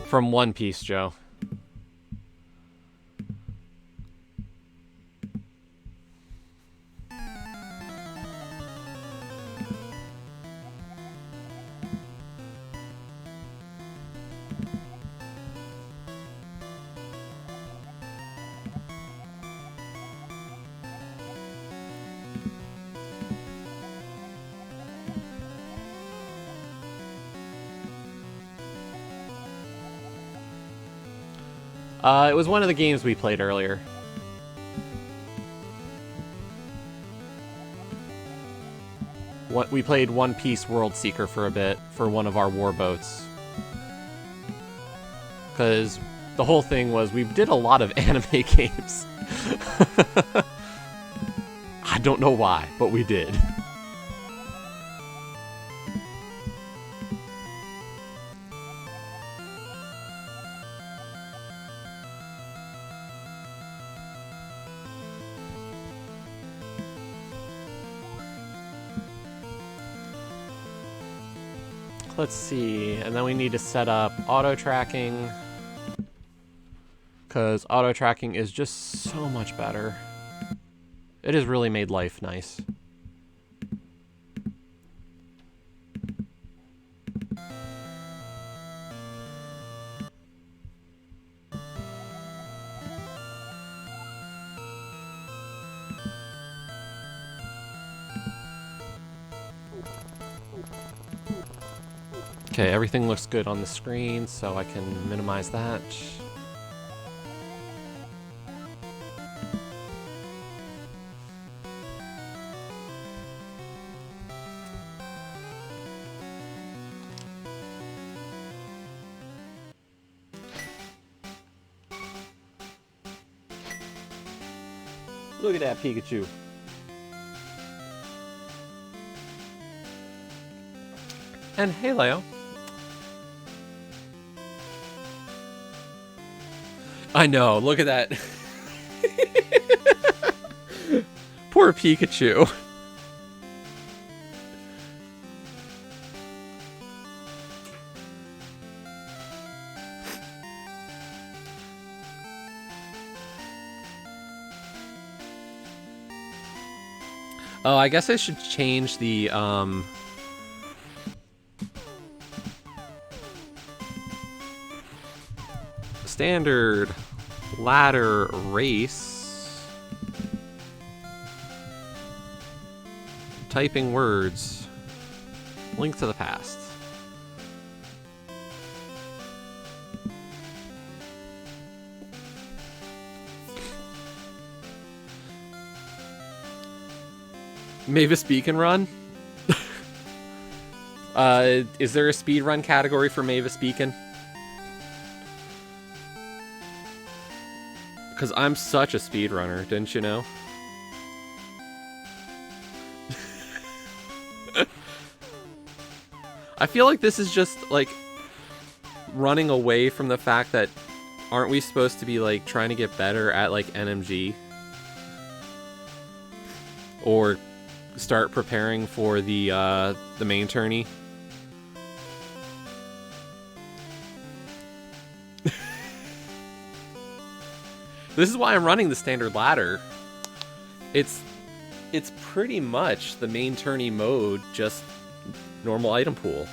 From One Piece, Joe. It was one of the games we played earlier. We played One Piece World Seeker for a bit for one of our war boats. Because the whole thing was we did a lot of anime games. I don't know why, but we did. Let's see, and then we need to set up auto tracking, because auto tracking is just so much better. It has really made life nice. Okay, everything looks good on the screen, so I can minimize that. Look at that Pikachu. And hey, Leo. I know, look at that. Poor Pikachu. Oh, I guess I should change the, standard ladder race. Typing words. Link to the past. Mavis Beacon Run? Is there a speed run category for Mavis Beacon? Because I'm such a speedrunner, didn't you know? I feel like this is just, like, running away from the fact that aren't we supposed to be, like, trying to get better at, like, NMG? Or start preparing for the main tourney? This is why I'm running the standard ladder. It's pretty much the main tourney mode, just normal item pool.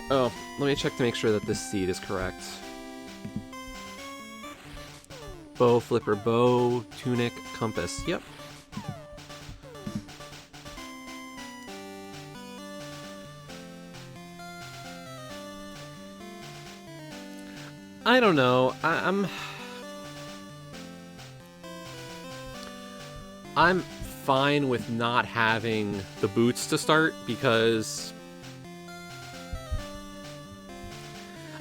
Oh, let me check to make sure that this seed is correct. Bow, flipper, bow, tunic, compass. Yep. I don't know. I'm fine with not having the boots to start because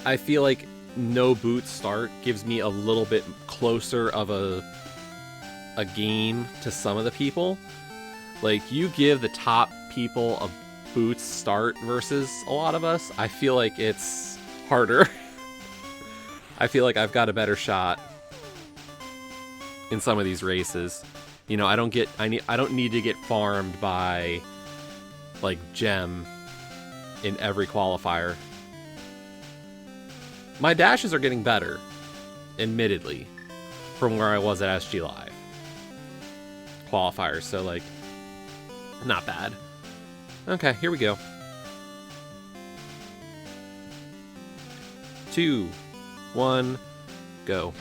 I feel like no boot start gives me a little bit closer of a game to some of the people. Like, you give the top people a boots start versus a lot of us, I feel like it's harder. I feel like I've got a better shot in some of these races. You know, I don't need to get farmed by like gem in every qualifier. My dashes are getting better, admittedly, from where I was at SG Live qualifiers, so like not bad. Okay, here we go. 2, 1, go.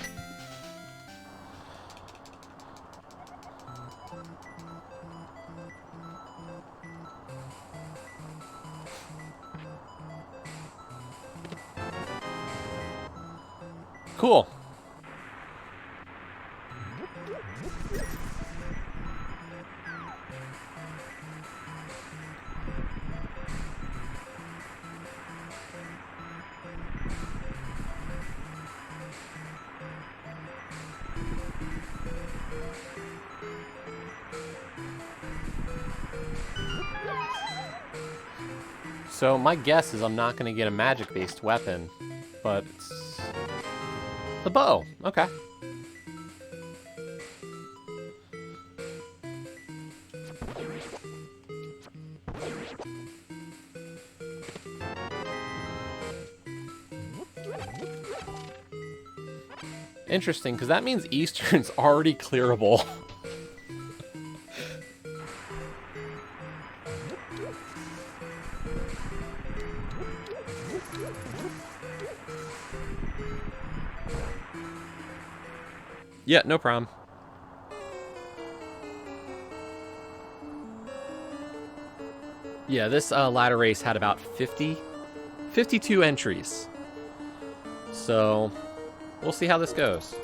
Cool. So my guess is I'm not going to get a magic-based weapon, but it's the bow. Okay. Interesting, because that means Eastern's already clearable. Yeah, no problem. Yeah, this ladder race had about 52 entries. So, we'll see how this goes.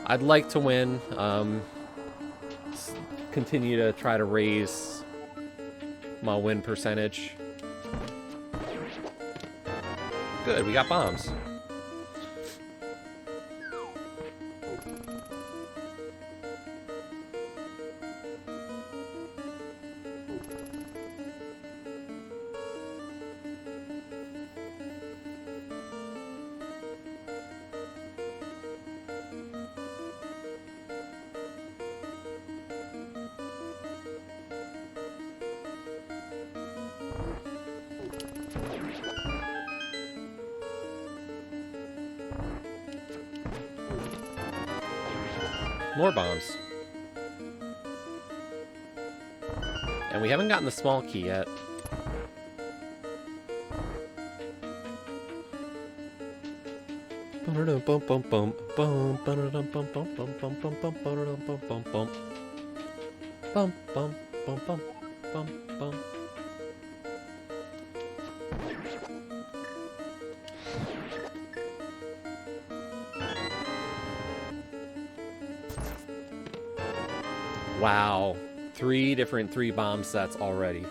I'd like to win. Continue to try to raise my win percentage. Good, we got bombs. More bombs. And we haven't gotten the small key yet. Wow, 3 different 3-bomb sets already.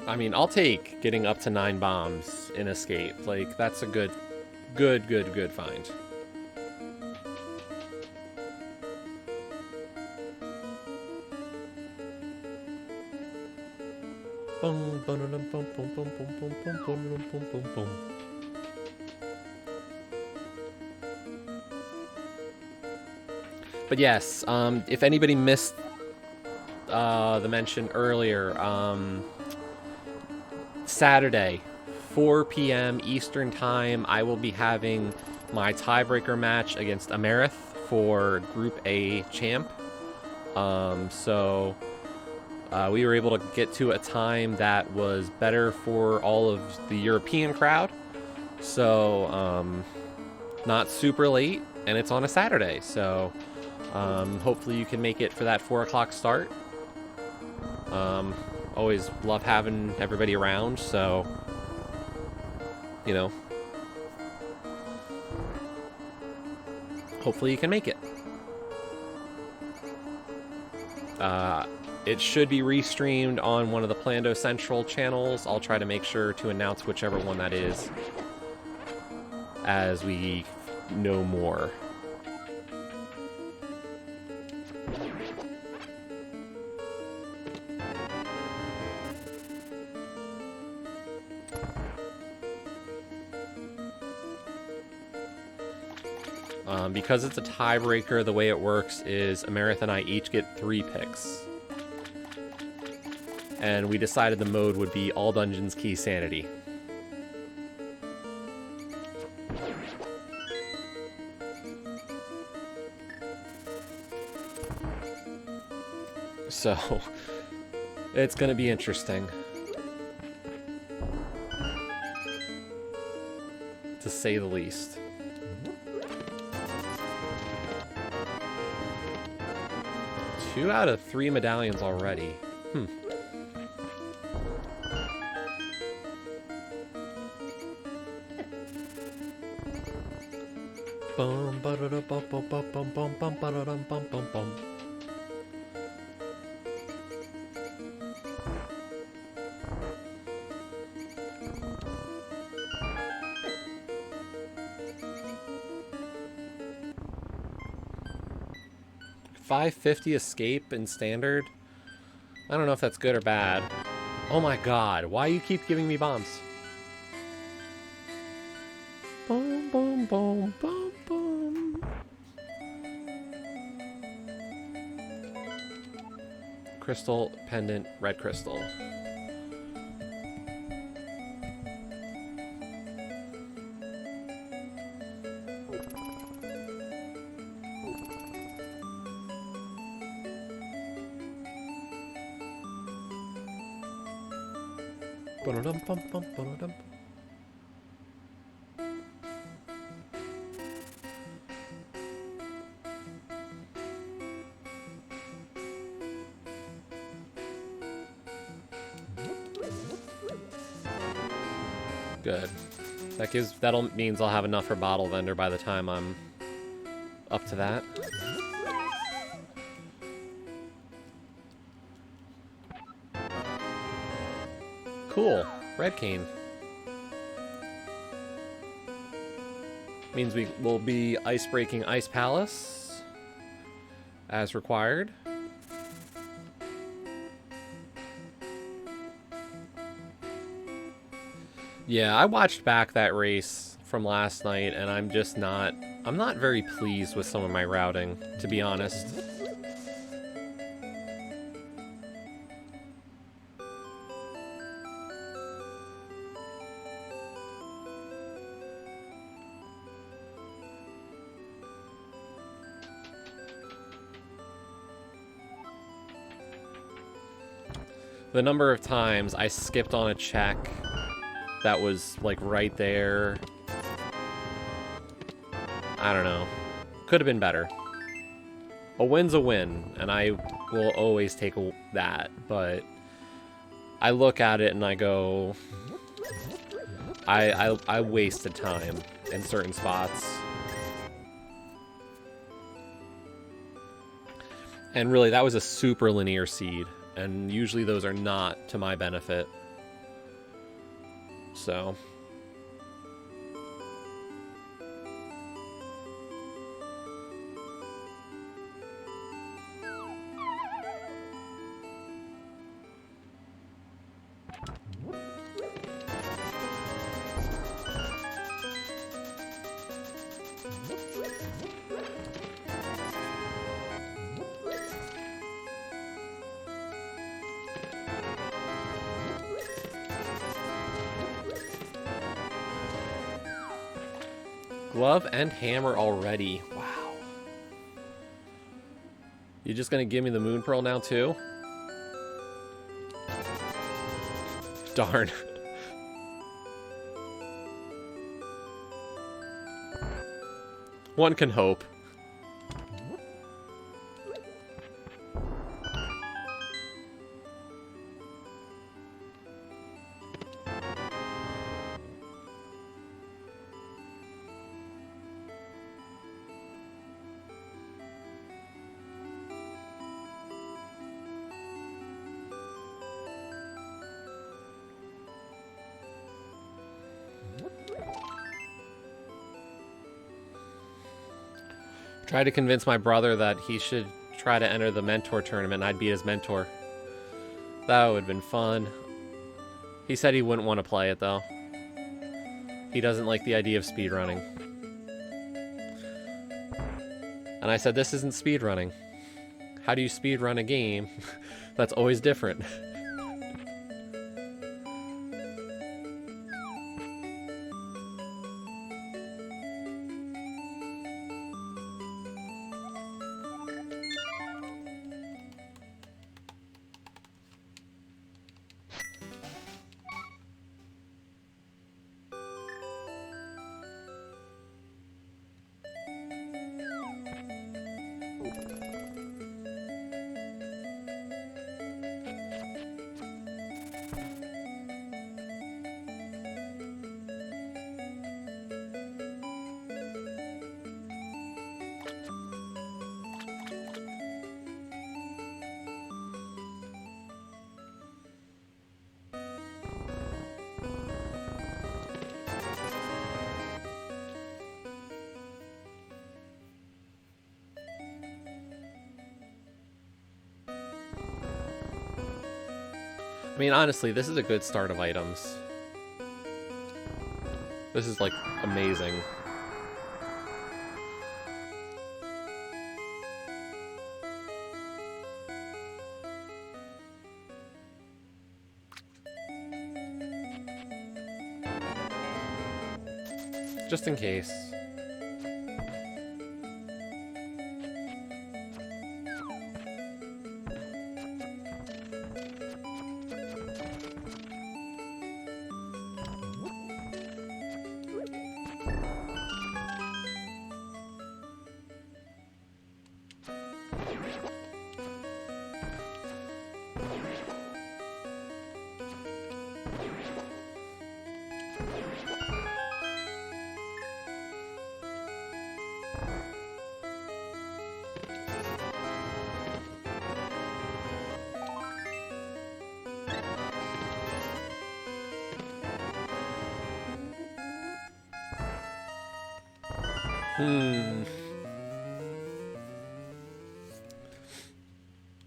I mean, I'll take getting up to 9 bombs in Escape. Like, that's a good find. But yes, if anybody missed the mention earlier, Saturday, 4 p.m. Eastern Time, I will be having my tiebreaker match against Amerith for Group A champ. We were able to get to a time that was better for all of the European crowd. So, not super late, and it's on a Saturday. So, hopefully you can make it for that 4 o'clock start. Always love having everybody around, so, you know, hopefully you can make it. It should be restreamed on one of the Plando Central channels. I'll try to make sure to announce whichever one that is as we no more. Because it's a tiebreaker, the way it works is Amarith and I each get 3 picks. And we decided the mode would be all dungeons key sanity. So, it's gonna be interesting. To say the least. Two out of 3 medallions already. Bum ba da bum bum bum bum bum bum ba da bum bum bum. $5.50 escape in standard. I don't know if that's good or bad. Oh my god, why you keep giving me bombs? Boom, boom, boom, boom, boom. Crystal, pendant, red crystal. Good. That'll means I'll have enough for bottle vendor by the time I'm up to that. Cool. Red cane. Means we will be ice breaking Ice Palace as required. Yeah, I watched back that race from last night, and I'm not very pleased with some of my routing, to be honest. The number of times I skipped on a check that was, like, right there. I don't know. Could have been better. A win's a win, and I will always take that, but I look at it and I go, I wasted time in certain spots. And really, that was a super linear seed, and usually those are not to my benefit. So... Glove and hammer already. Wow. You just gonna give me the moon pearl now too? Darn. One can hope. Tried to convince my brother that he should try to enter the mentor tournament and I'd be his mentor. That would have been fun. He said he wouldn't want to play it though. He doesn't like the idea of speedrunning. And I said, this isn't speedrunning. How do you speedrun a game that's always different? I mean, honestly, this is a good start of items. This is, like, amazing. Just in case.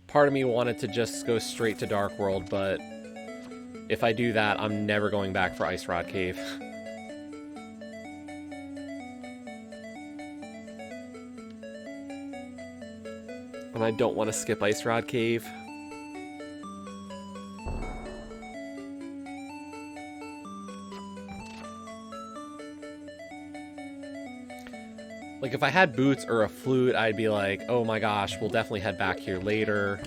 Part of me wanted to just go straight to Dark World, but if I do that, I'm never going back for Ice Rod Cave. And I don't want to skip Ice Rod Cave. Like, if I had boots or a flute, I'd be like, oh my gosh, we'll definitely head back here later.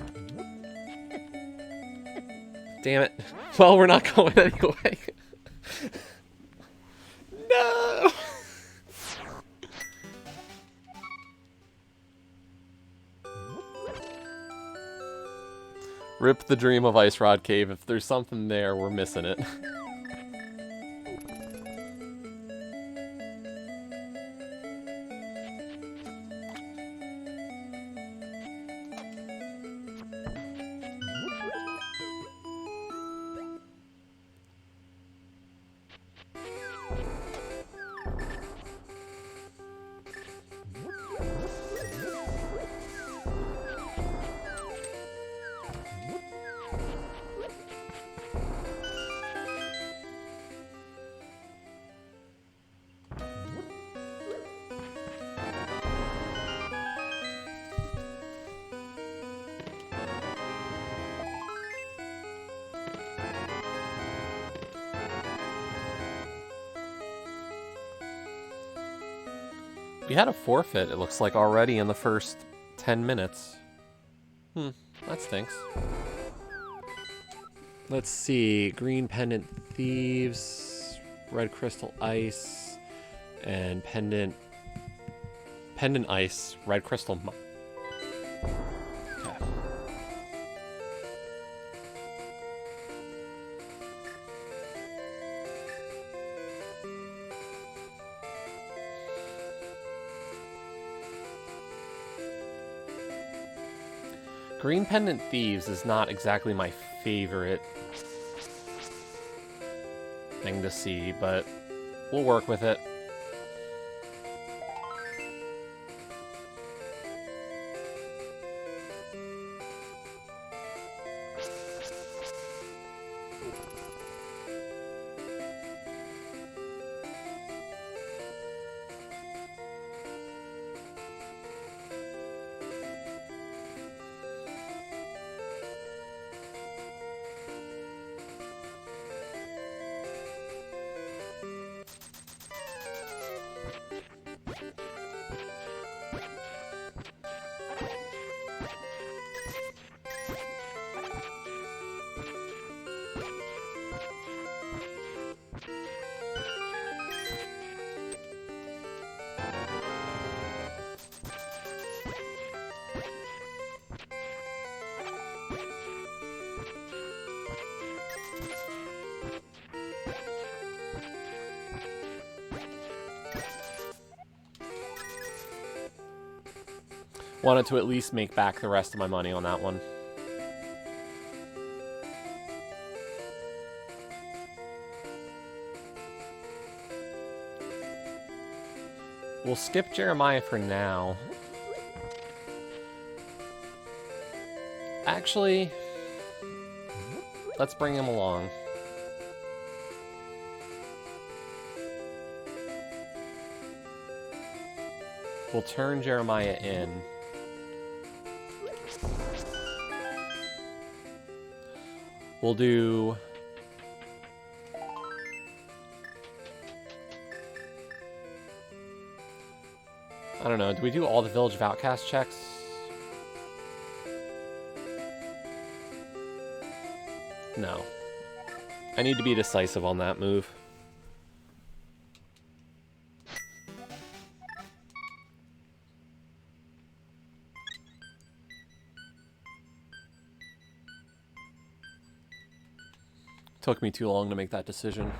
Damn it. Well, we're not going anyway. No! Rip the dream of Ice Rod Cave. If there's something there, we're missing it. We had a forfeit, it looks like, already in the first 10 minutes. That stinks. Let's see. Green Pendant Thieves, Red Crystal Ice, and Pendant Ice, Red Crystal. Okay. Green Pendant Thieves is not exactly my favorite thing to see, but we'll work with it. Wanted to at least make back the rest of my money on that one. We'll skip Jeremiah for now. Actually, let's bring him along. We'll turn Jeremiah in. We'll do... I don't know, do we do all the Village of Outcast checks? No. I need to be decisive on that move. Took me too long to make that decision.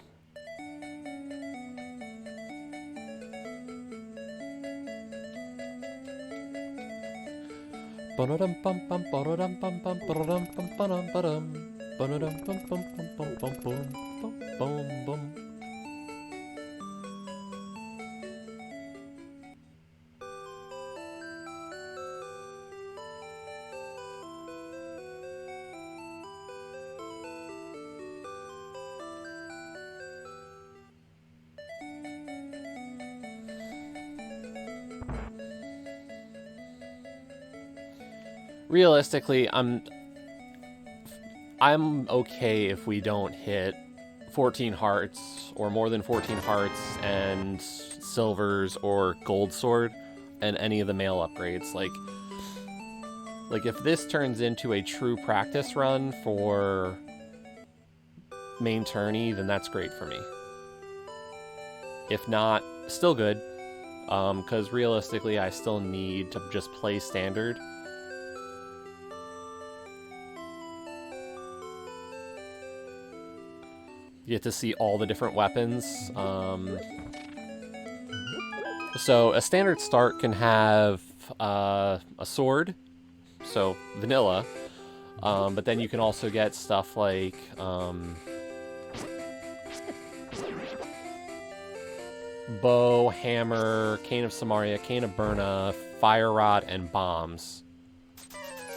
Realistically, I'm okay if we don't hit 14 hearts or more than 14 hearts and silvers or gold sword and any of the male upgrades. Like if this turns into a true practice run for main tourney, then that's great for me. If not, still good, because realistically I still need to just play standard. You get to see all the different weapons. So a standard start can have a sword, so vanilla, but then you can also get stuff like bow, hammer, cane of Samaria, cane of Burna, fire rod, and bombs.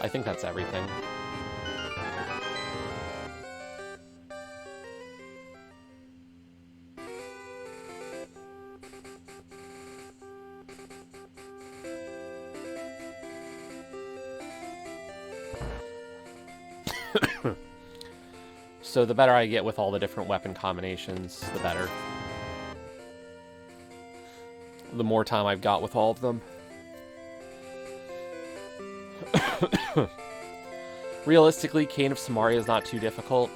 I think that's everything. So the better I get with all the different weapon combinations, the better. The more time I've got with all of them. Realistically, Cane of Samaria is not too difficult.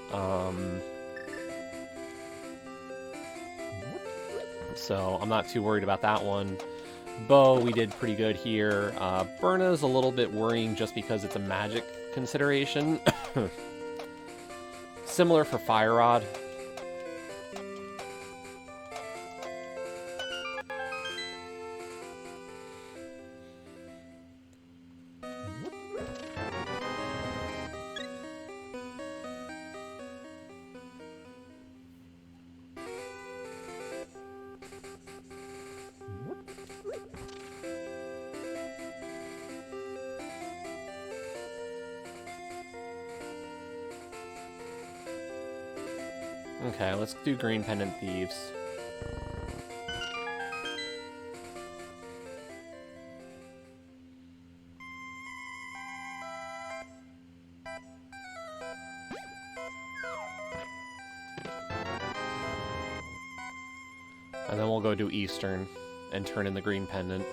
So I'm not too worried about that one. Bow, we did pretty good here. Burna is a little bit worrying just because it's a magic consideration. Similar for Fire Rod. Okay, let's do Green Pendant Thieves. And then we'll go do Eastern and turn in the Green Pendant.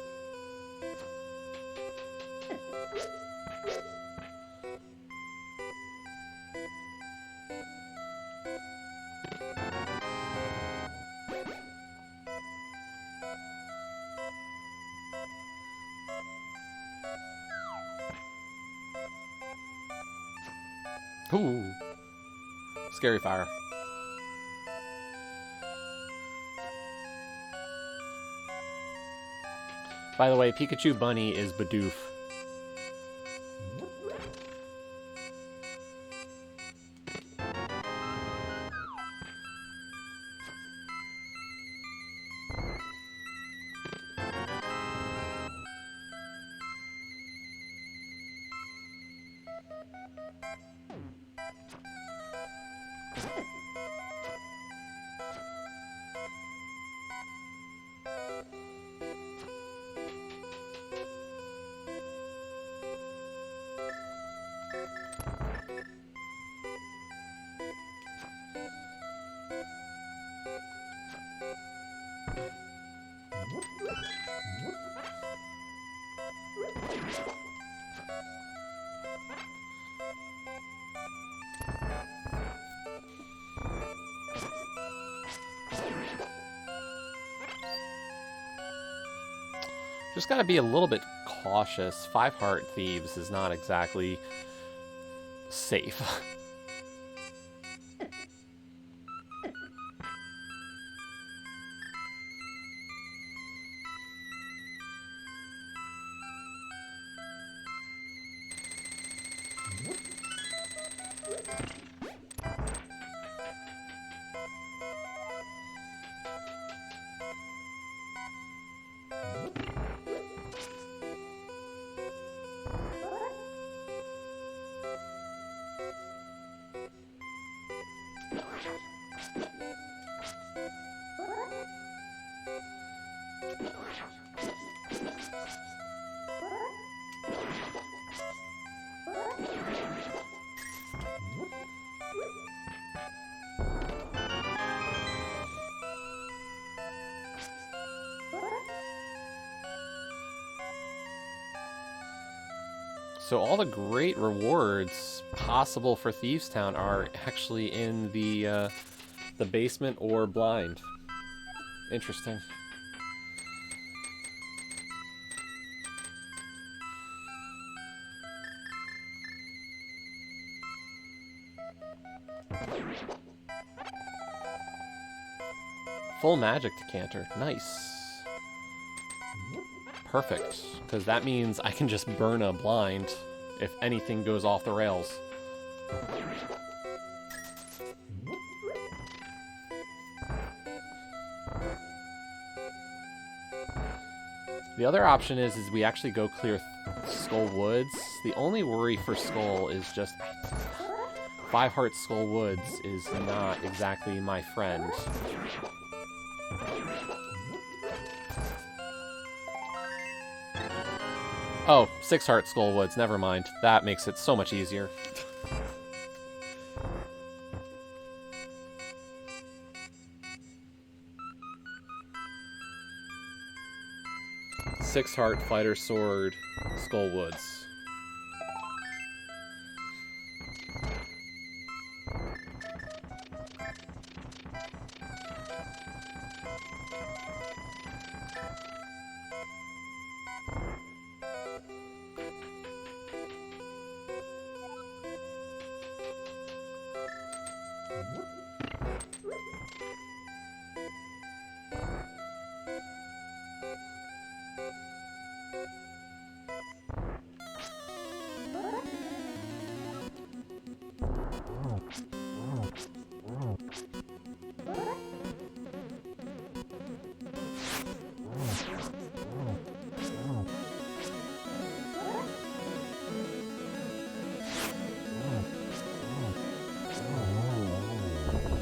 Ooh. Scary fire. By the way, Pikachu Bunny is Bidoof. Just gotta be a little bit cautious. 5-heart Thieves is not exactly safe. So all the great rewards possible for Thieves Town are actually in the basement or blind. Interesting. Full magic decanter. Nice. Perfect, because that means I can just burn a blind if anything goes off the rails. The other option is we actually go clear Skull Woods. The only worry for Skull is just 5-heart Skull Woods is not exactly my friend. Oh, 6-heart Skull Woods, never mind. That makes it so much easier. 6-heart Fighter Sword Skull Woods.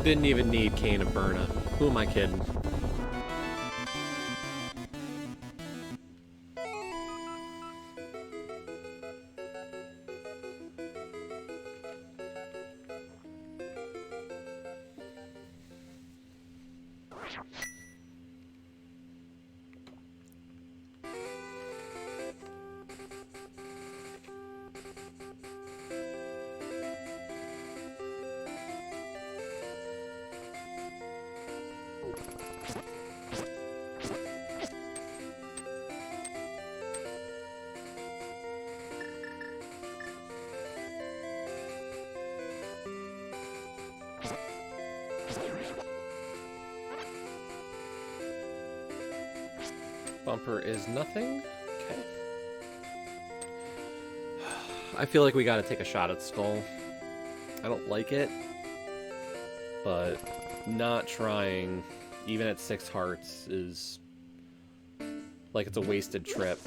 Didn't even need Cane and Burna. Who am I kidding? bumper is nothing. Okay. I feel like we gotta take a shot at Skull. I don't like it, but not trying, even at 6 hearts, is like it's a wasted trip.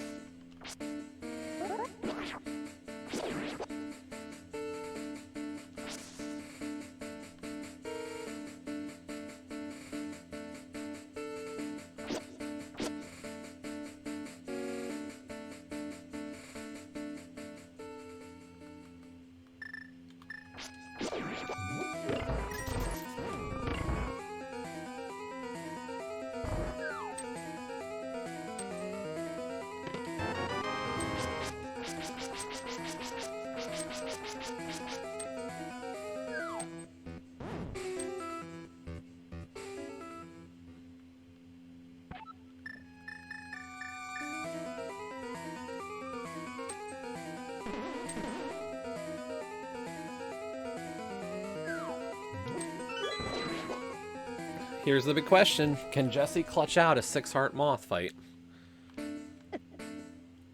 Here's the big question. Can Jesse clutch out a 6-heart moth fight?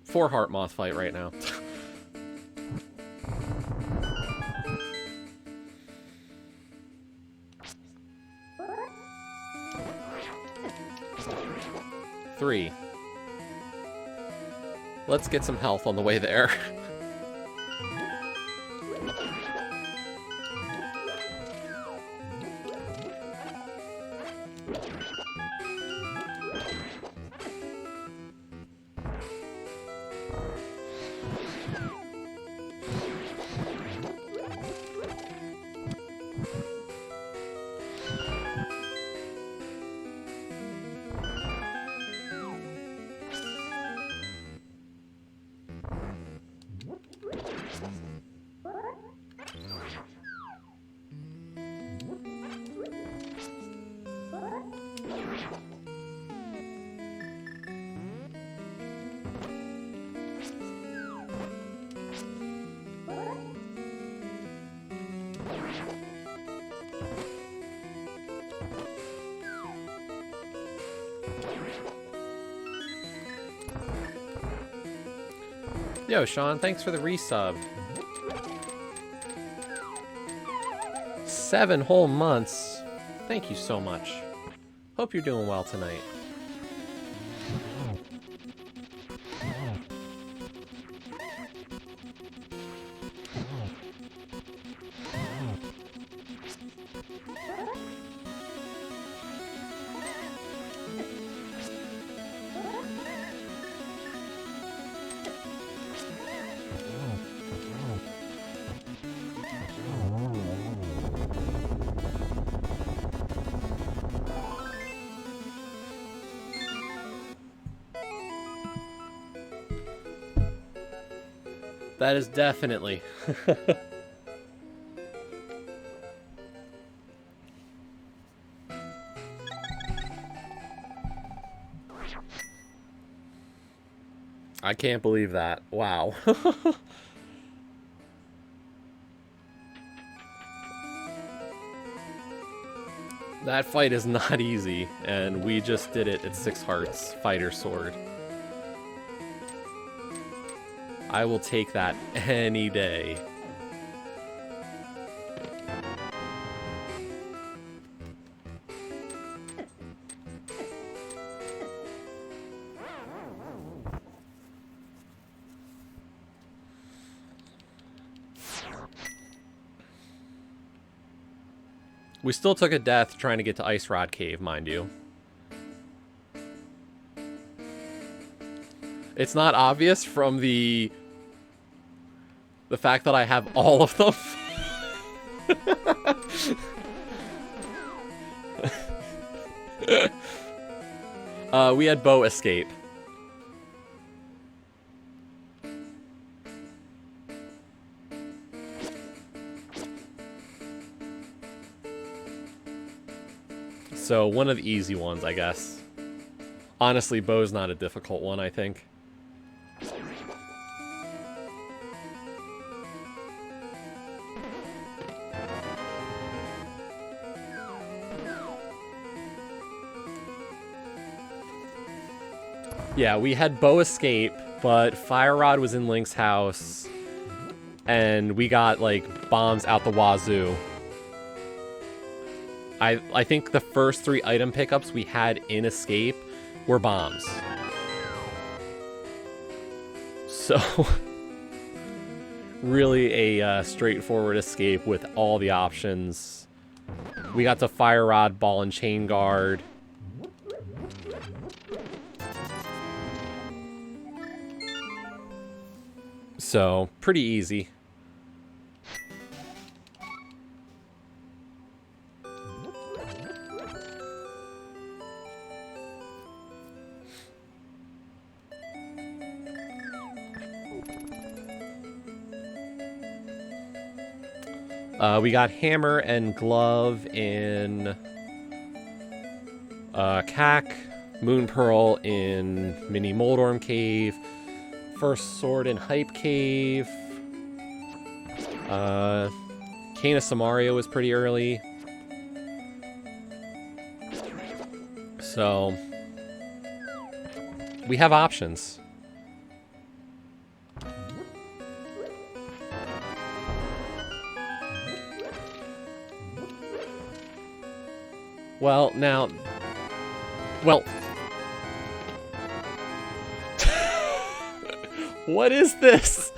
4-heart moth fight right now. Three. Let's get some health on the way there. Yo, Sean, thanks for the resub. 7 whole months. Thank you so much. Hope you're doing well tonight. That is definitely. I can't believe that. Wow. That fight is not easy, and we just did it at 6 hearts, fighter sword. I will take that any day. We still took a death trying to get to Ice Rod Cave, mind you. It's not obvious from the fact that I have all of them. We had bow escape. So one of the easy ones, I guess. Honestly, bow's not a difficult one, I think. Yeah, we had Bow Escape, but Fire Rod was in Link's house, and we got, like, bombs out the wazoo. I think the first 3 item pickups we had in Escape were bombs. So, really a straightforward Escape with all the options. We got to Fire Rod, Ball and Chain Guard. So, pretty easy. We got Hammer and Glove in Cack, Moon Pearl in Mini Moldorm Cave, First Sword in Hype Cave, Cane of Samaria was pretty early. So, we have options. Well, now... Well... What is this?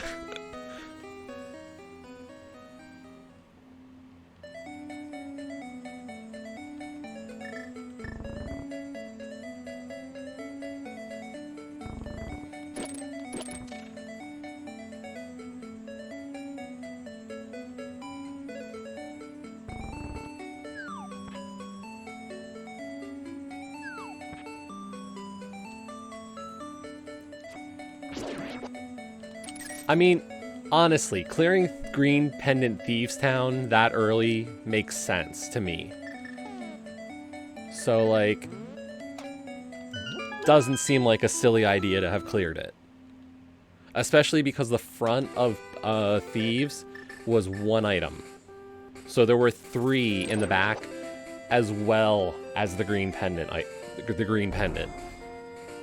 I mean, honestly, clearing Green Pendant Thieves Town that early makes sense to me. So, like, doesn't seem like a silly idea to have cleared it. Especially because the front of Thieves was 1 item. So there were 3 in the back, as well as the Green Pendant. The Green Pendant.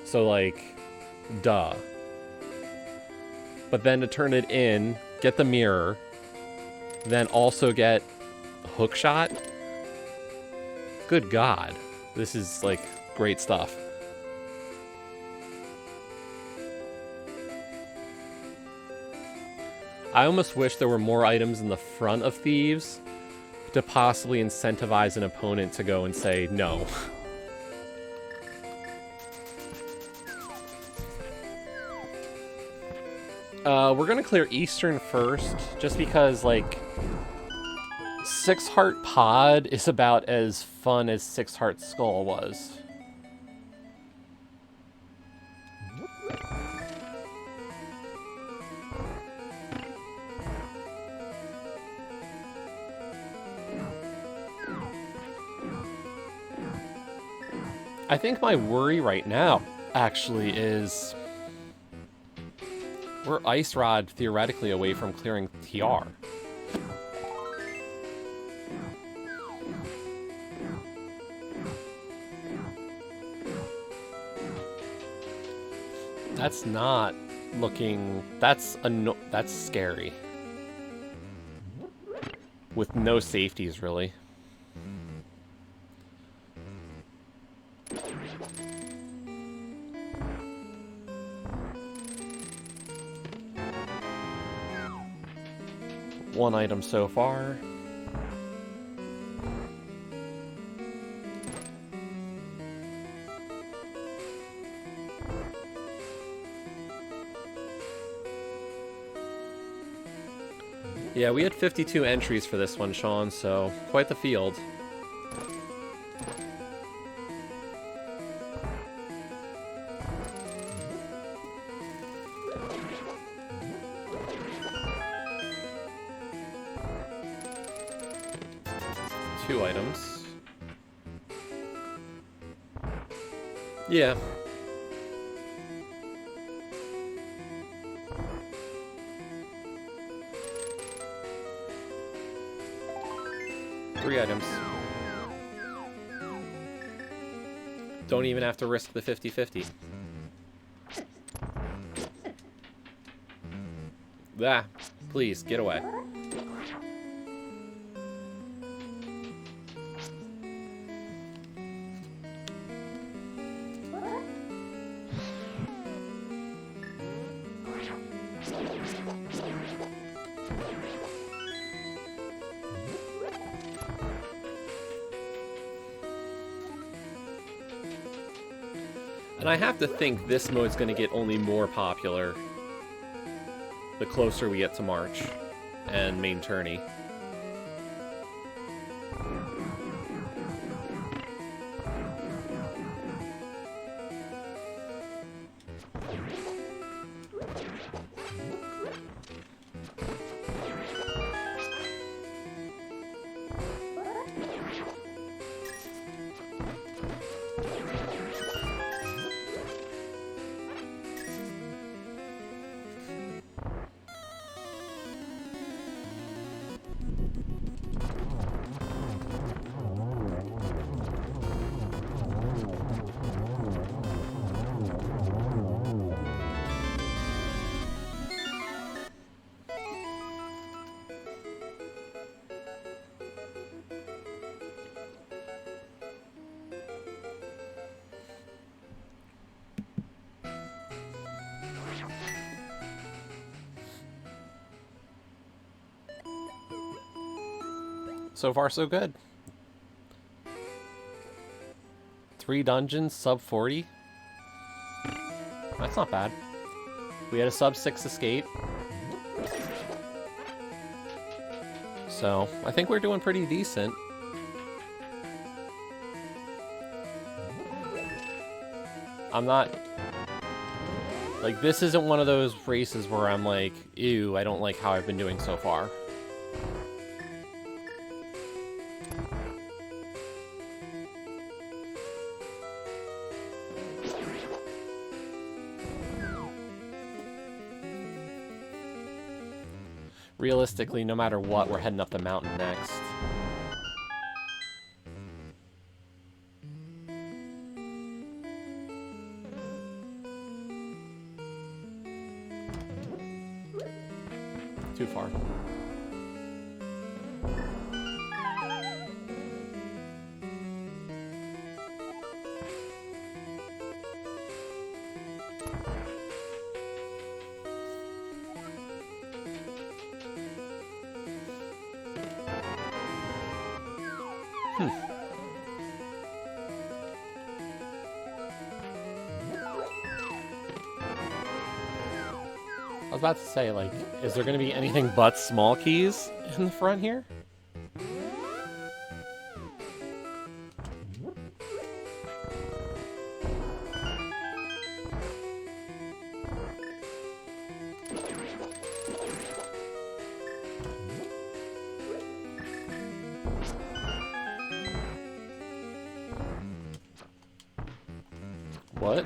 So, like, duh. But then to turn it in, get the mirror, then also get Hookshot. Good God. This is, like, great stuff. I almost wish there were more items in the front of Thieves to possibly incentivize an opponent to go and say no. We're gonna clear Eastern first, just because, like, 6 Heart Pod is about as fun as 6 Heart Skull was. I think my worry right now, actually, is we're Ice Rod theoretically away from clearing TR. That's not looking... That's scary. With no safeties, really. One item so far. Yeah, we had 52 entries for this one, Sean, so quite the field. Two items. Yeah. Three items. Don't even have to risk the 50-50. Ah, please, get away. And I have to think this mode's going to get only more popular the closer we get to March and main tourney. So far, so good. 3 dungeons, sub 40. That's not bad. We had a sub 6 escape. So, I think we're doing pretty decent. I'm not... Like, this isn't one of those races where I'm like, ew, I don't like how I've been doing so far. Realistically, no matter what, we're heading up the mountain next. Too far. I was about to say, like, is there going to be anything but small keys in the front here? What?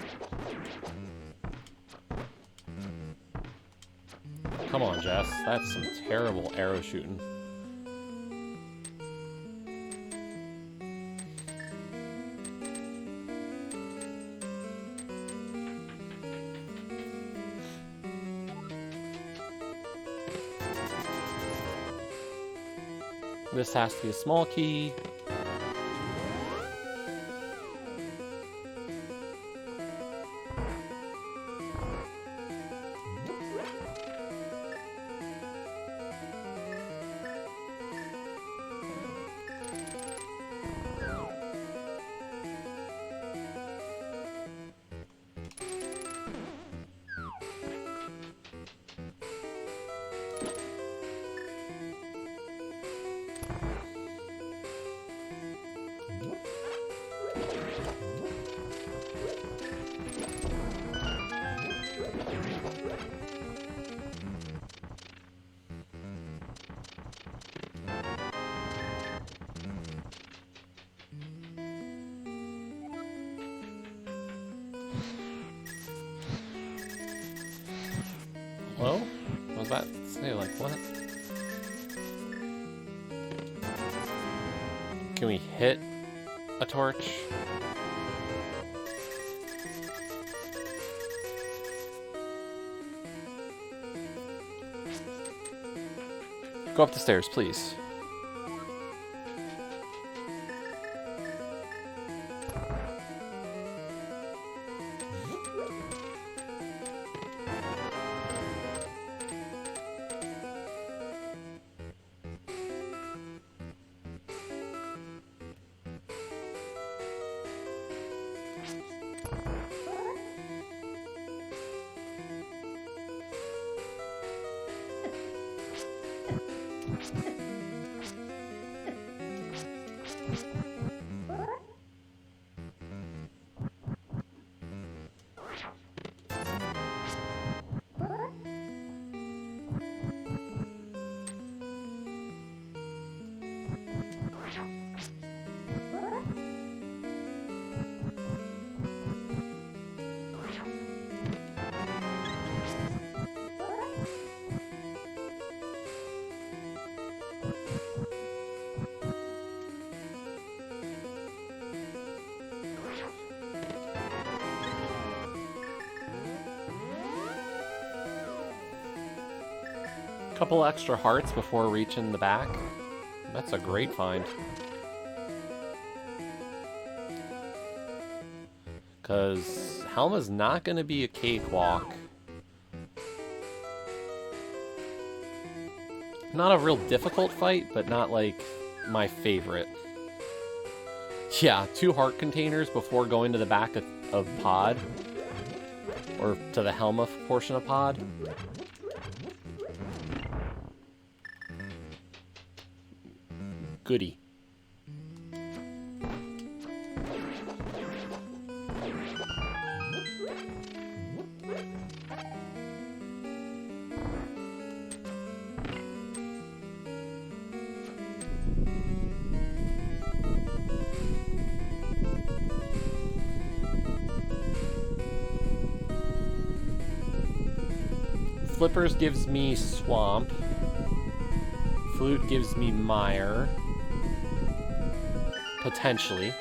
Come on, Jess. That's some terrible arrow shooting. This has to be a small key. Hello? What was that say? Like, what? Can we hit a torch? Go up the stairs, please. Couple extra hearts before reaching the back. That's a great find. Because Helma's not going to be a cakewalk. Not a real difficult fight, but not like my favorite. Yeah, 2 heart containers before going to the back of pod. Or to the Helma portion of pod. Goody. Flippers gives me swamp. Flute gives me mire. Potentially.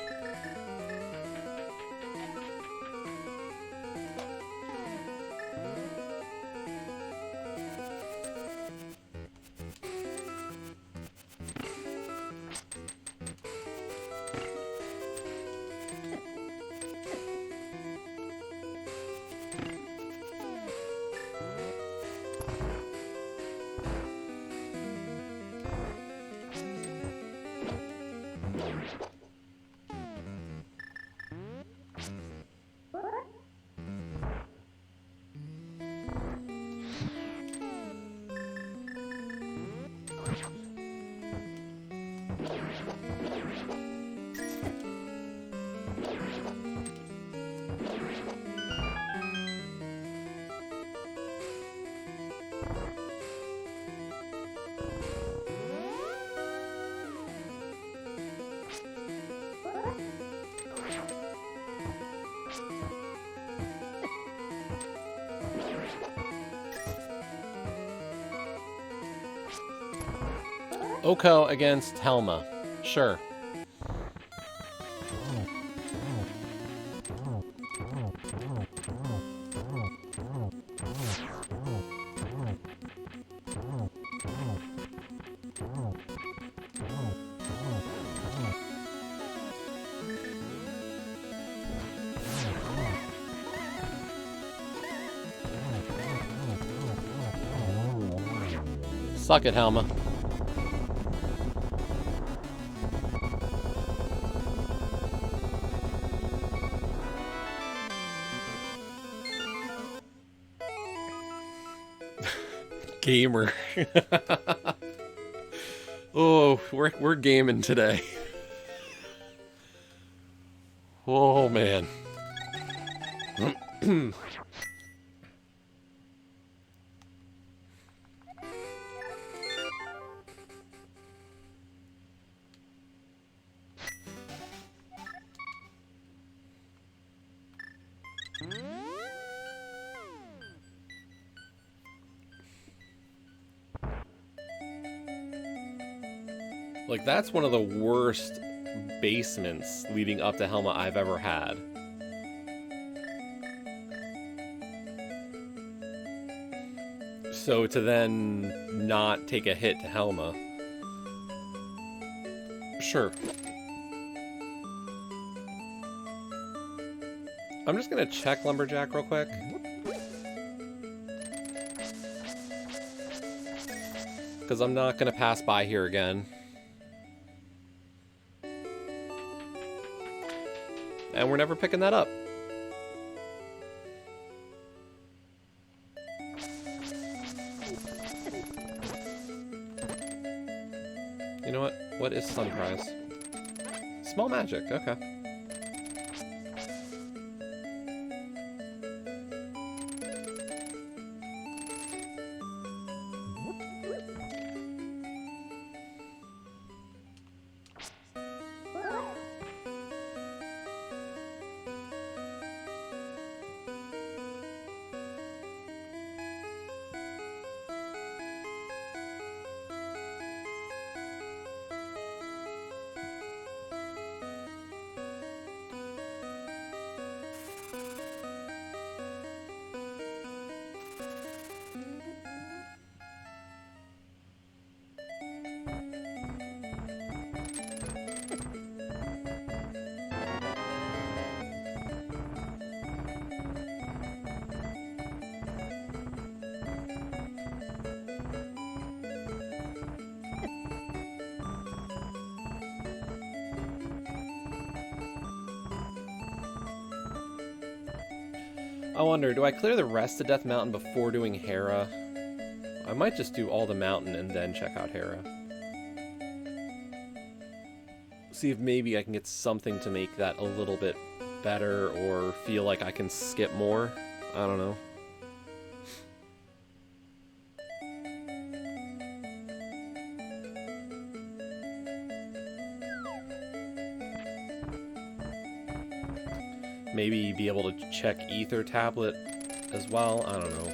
Oko against Helma. Sure. Suck it, Helma. Gamer. Oh, we're gaming today. Oh man. Like, that's one of the worst basements leading up to Helma I've ever had. So to then not take a hit to Helma. Sure. I'm just gonna check Lumberjack real quick. Because I'm not gonna pass by here again. And we're never picking that up. You know what? What is Sun Prize? Small magic, okay. I wonder, do I clear the rest of Death Mountain before doing Hera? I might just do all the mountain and then check out Hera. See if maybe I can get something to make that a little bit better or feel like I can skip more. I don't know. Maybe be able to check Ether Tablet as well. I don't know.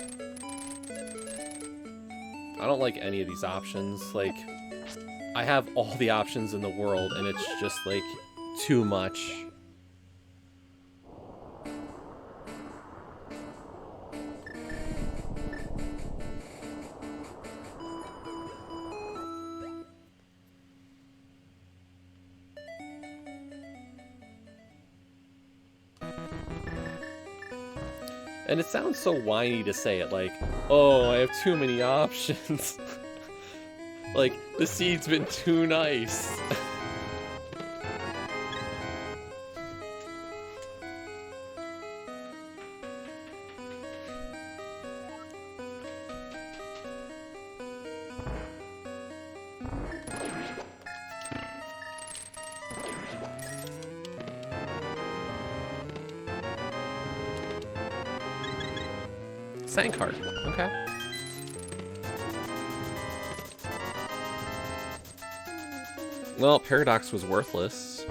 I don't like any of these options. Like, I have all the options in the world, and it's just, like, too much. And it sounds so whiny to say it, like, oh, I have too many options. Like, the seed's been too nice. Sankard, okay. Well, Paradox was worthless.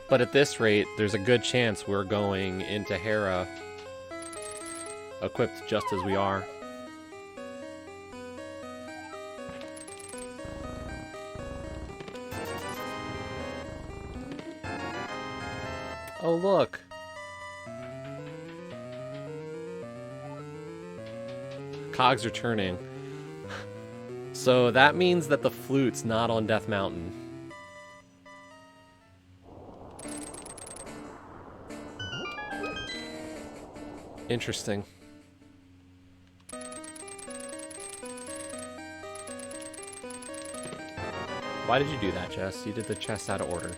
But at this rate, there's a good chance we're going into Hera equipped just as we are. Oh, look. Cogs are turning. So that means that the Flute's not on Death Mountain. Interesting. Why did you do that, Jess? You did the chest out of order.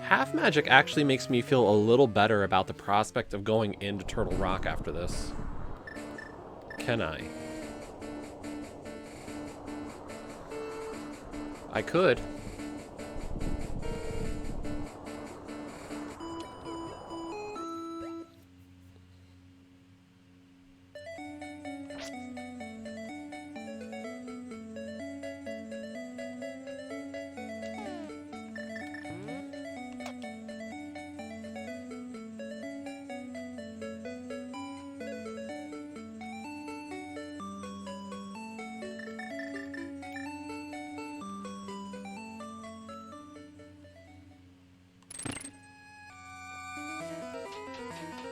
Half magic actually makes me feel a little better about the prospect of going into Turtle Rock after this. can I? I could.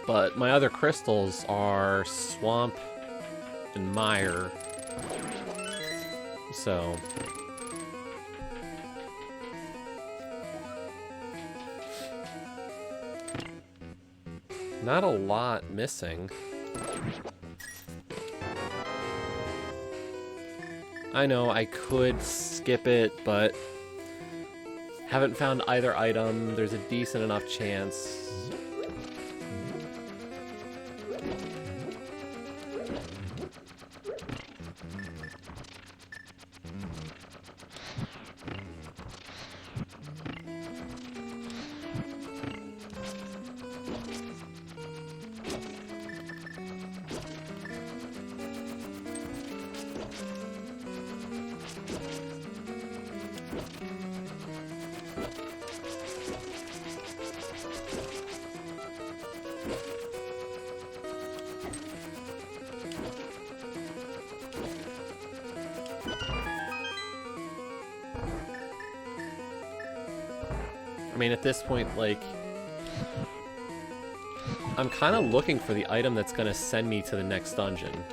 But my other crystals are swamp and mire. So not a lot missing. I know I could skip it, but haven't found either item. There's a decent enough chance. I mean, at this point, like, I'm kind of looking for the item that's going to send me to the next dungeon.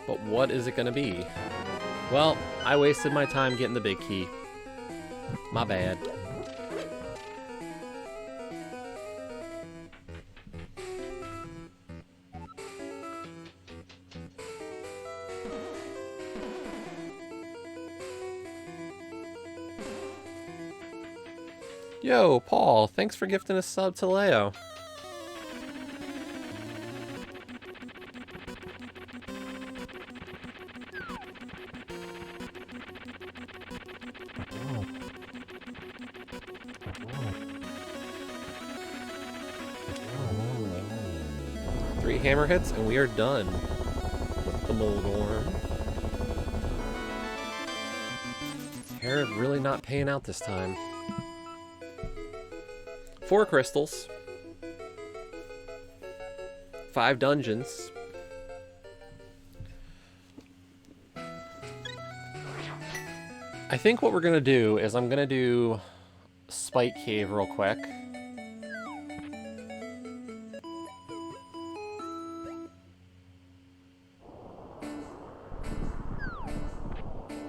But what is it gonna be? Well, I wasted my time getting the big key. My bad. Yo, Paul, thanks for gifting a sub to Leo. Three hammer hits and we are done with the Moldorm. Hair really not paying out this time. 4 crystals. 5 dungeons. I think what we're gonna do is I'm gonna do Spike Cave real quick.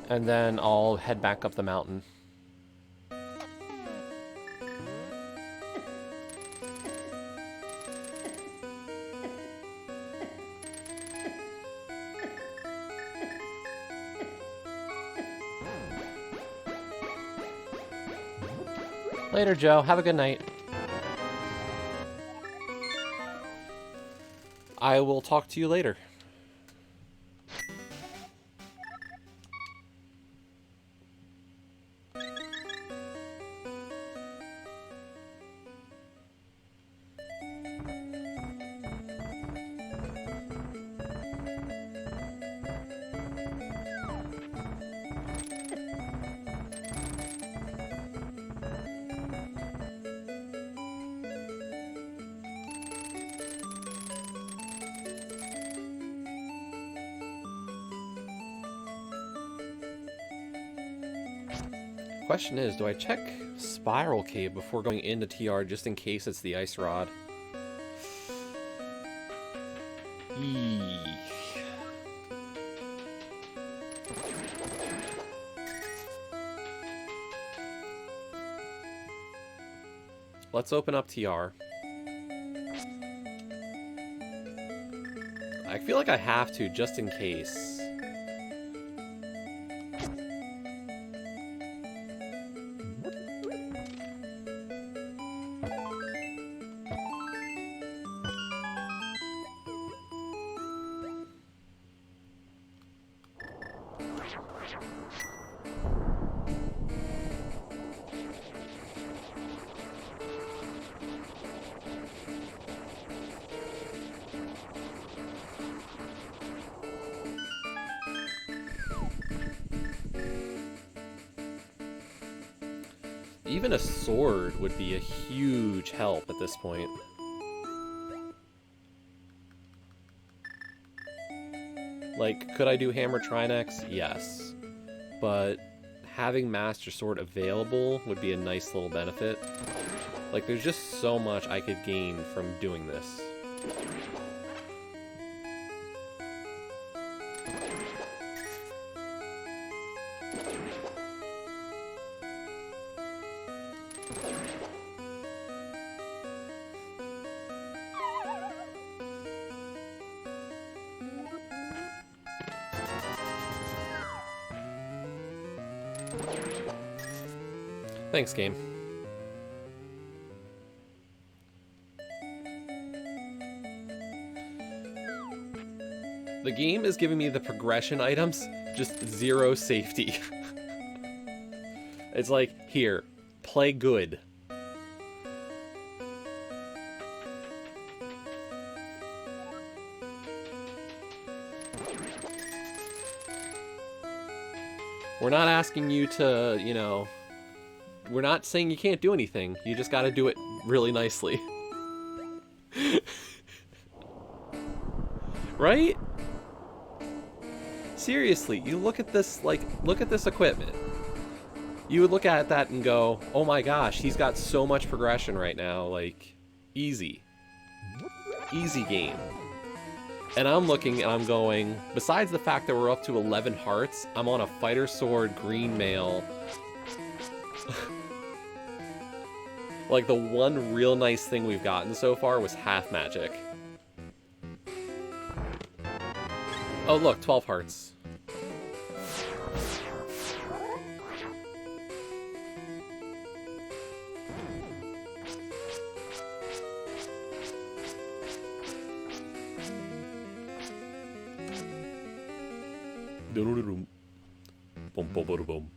And then I'll head back up the mountain. Later, Joe. Have a good night. I will talk to you later. Question is, do I check Spiral Cave before going into TR just in case it's the Ice Rod? Eee. Let's open up TR. I feel like I have to, just in case. Even a sword would be a huge help at this point. Like, could I do Hammer Trinex? Yes. But having Master Sword available would be a nice little benefit. Like, there's just so much I could gain from doing this. Thanks, game. The game is giving me the progression items, just zero safety. It's like, here, play good. We're not asking you to, you know... We're not saying you can't do anything. You just gotta do it really nicely. Right? Seriously, you look at this, like, look at this equipment. You would look at that and go, oh my gosh, he's got so much progression right now, like, easy. Easy game. And I'm looking and I'm going, besides the fact that we're up to 11 hearts, I'm on a fighter sword, green mail. Like, the one real nice thing we've gotten so far was half magic. Oh, look, 12 hearts. Boom, boom, boom, boom.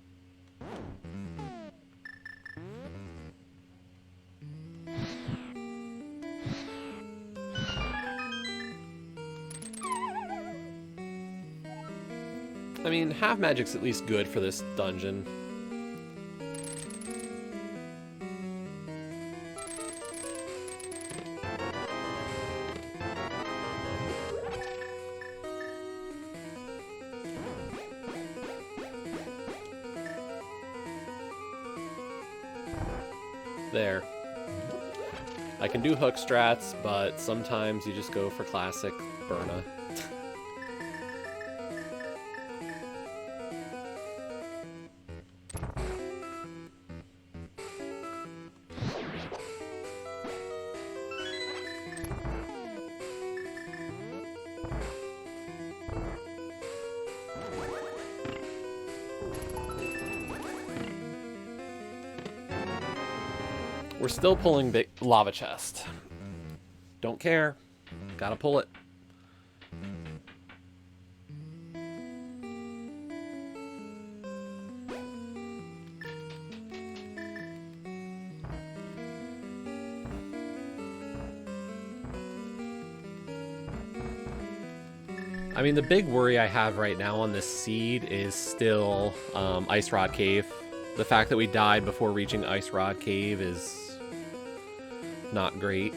I mean, half magic's at least good for this dungeon. There. I can do hook strats, but sometimes you just go for classic Burna. We're still pulling big lava chest. Don't care. Gotta pull it. I mean, the big worry I have right now on this seed is still Ice Rod Cave. The fact that we died before reaching Ice Rod Cave is not great.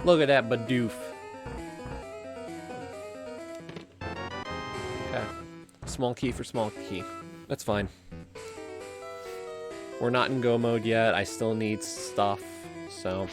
Look at that Bidoof. Okay. Small key for small key. That's fine. We're not in go mode yet. I still need stuff, so...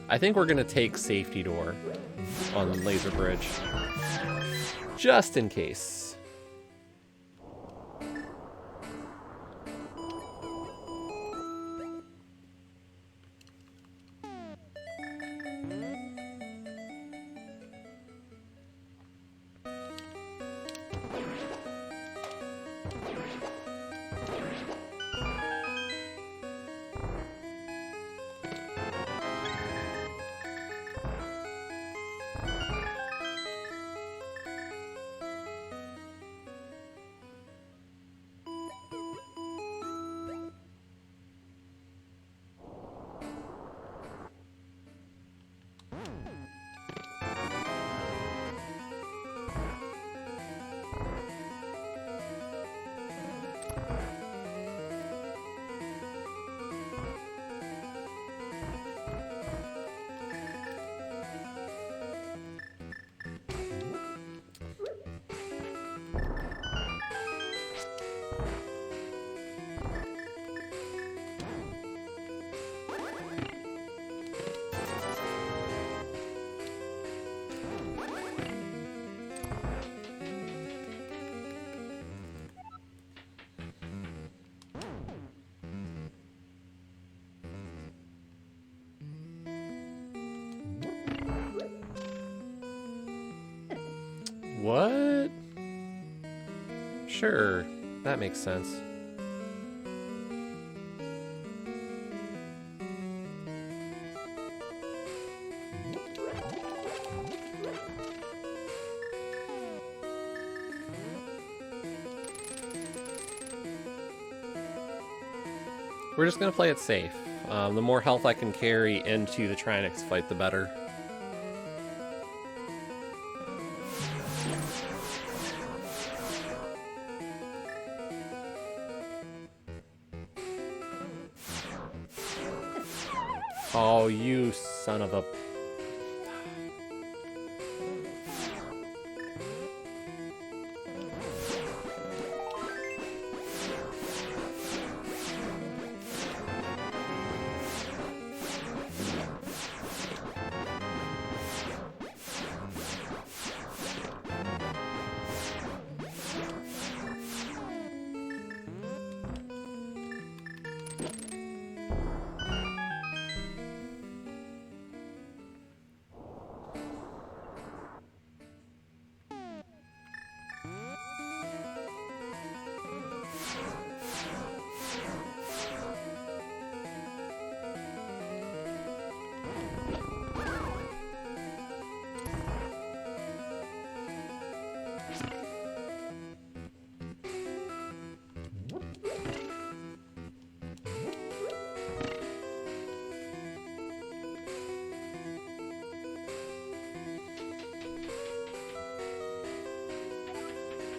I think we're gonna take safety door on the laser bridge. Just in case. What? Sure, that makes sense. We're just gonna play it safe. The more health I can carry into the Trinix fight, the better. Oh, you son of a...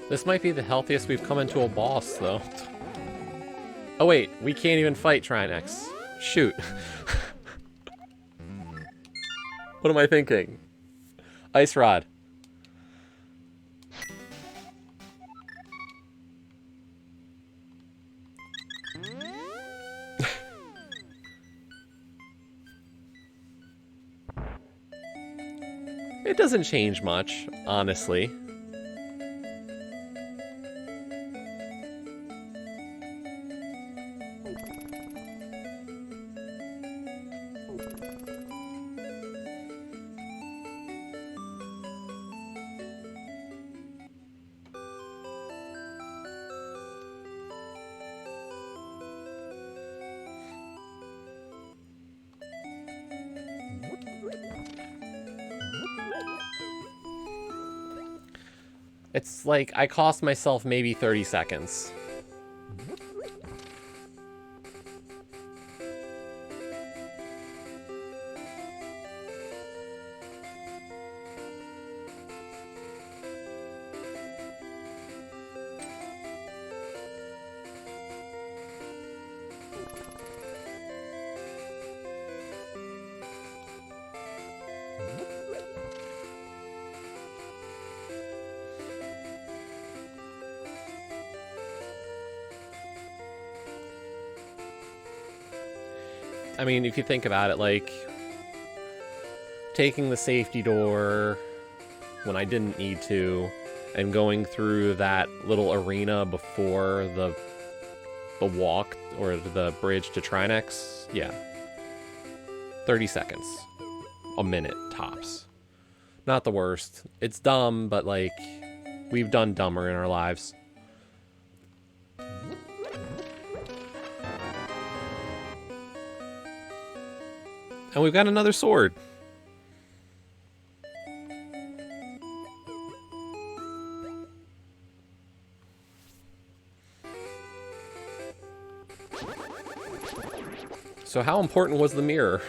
This might be the healthiest we've come into a boss, though. Oh wait, we can't even fight Trinix. Shoot. What am I thinking? Ice Rod. It doesn't change much, honestly. It's like I cost myself maybe 30 seconds. I mean, if you think about it, like, taking the safety door when I didn't need to, and going through that little arena before the walk, or the bridge to Trinex, yeah. 30 seconds. A minute, tops. Not the worst. It's dumb, but, like, we've done dumber in our lives. And we've got another sword. So how important was the mirror?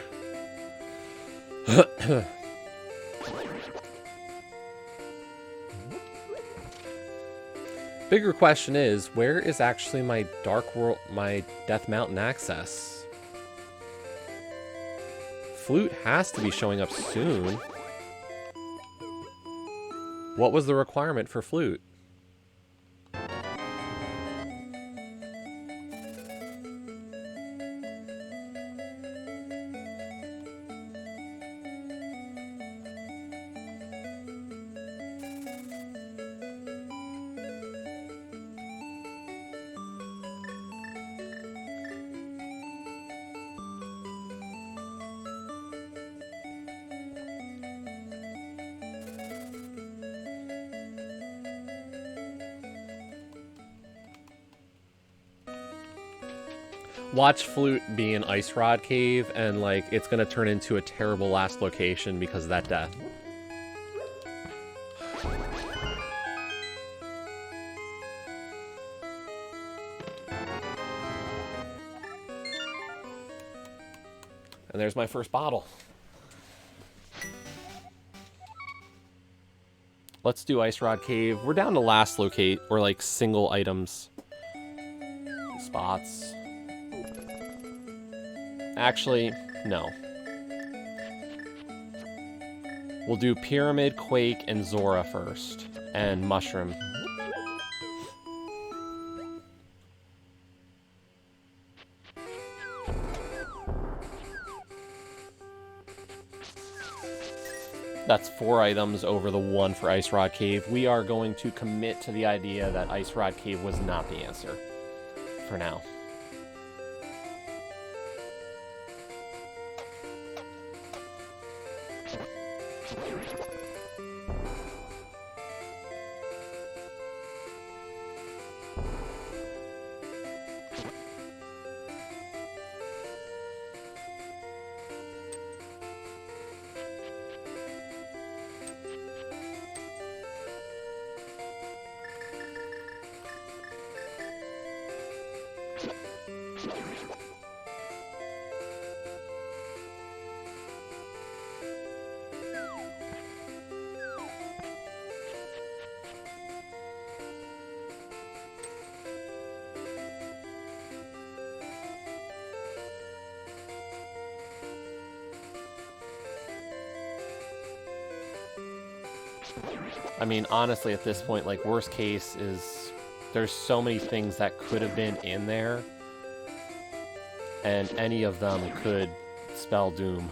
Bigger question is, where is actually my Dark World, my Death Mountain access? Flute has to be showing up soon. What was the requirement for Flute? Watch Flute be in Ice Rod Cave, and, like, it's gonna turn into a terrible last location because of that death. And there's my first bottle. Let's do Ice Rod Cave. We're down to last locate, or, like, single items. Spots. Actually, no. We'll do Pyramid, Quake, and Zora first. And Mushroom. That's 4 items over the 1 for Ice Rod Cave. We are going to commit to the idea that Ice Rod Cave was not the answer. For now. I mean, honestly, at this point, like, worst case is there's so many things that could have been in there, and any of them could spell doom.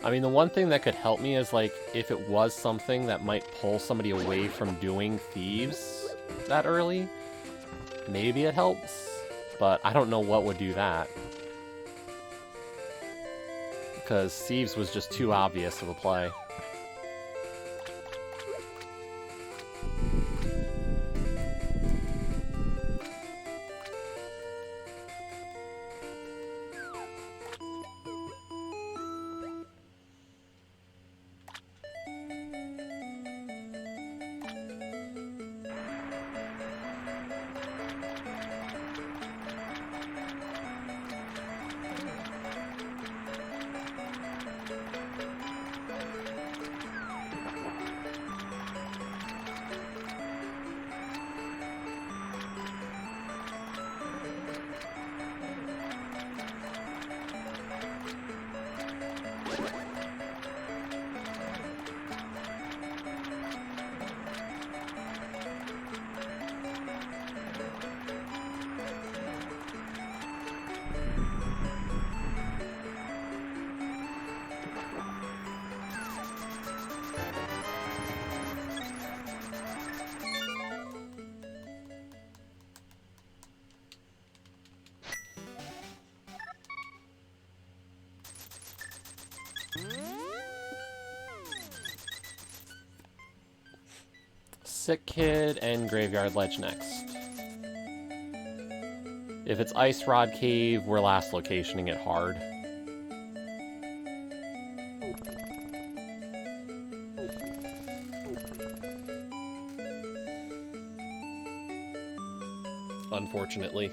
I mean, the one thing that could help me is, like, if it was something that might pull somebody away from doing Thieves that early, maybe it helps, but I don't know what would do that. Because Thieves was just too obvious of a play. Sick Kid and Graveyard Ledge next. If it's Ice Rod Cave, we're last locationing it hard. Unfortunately.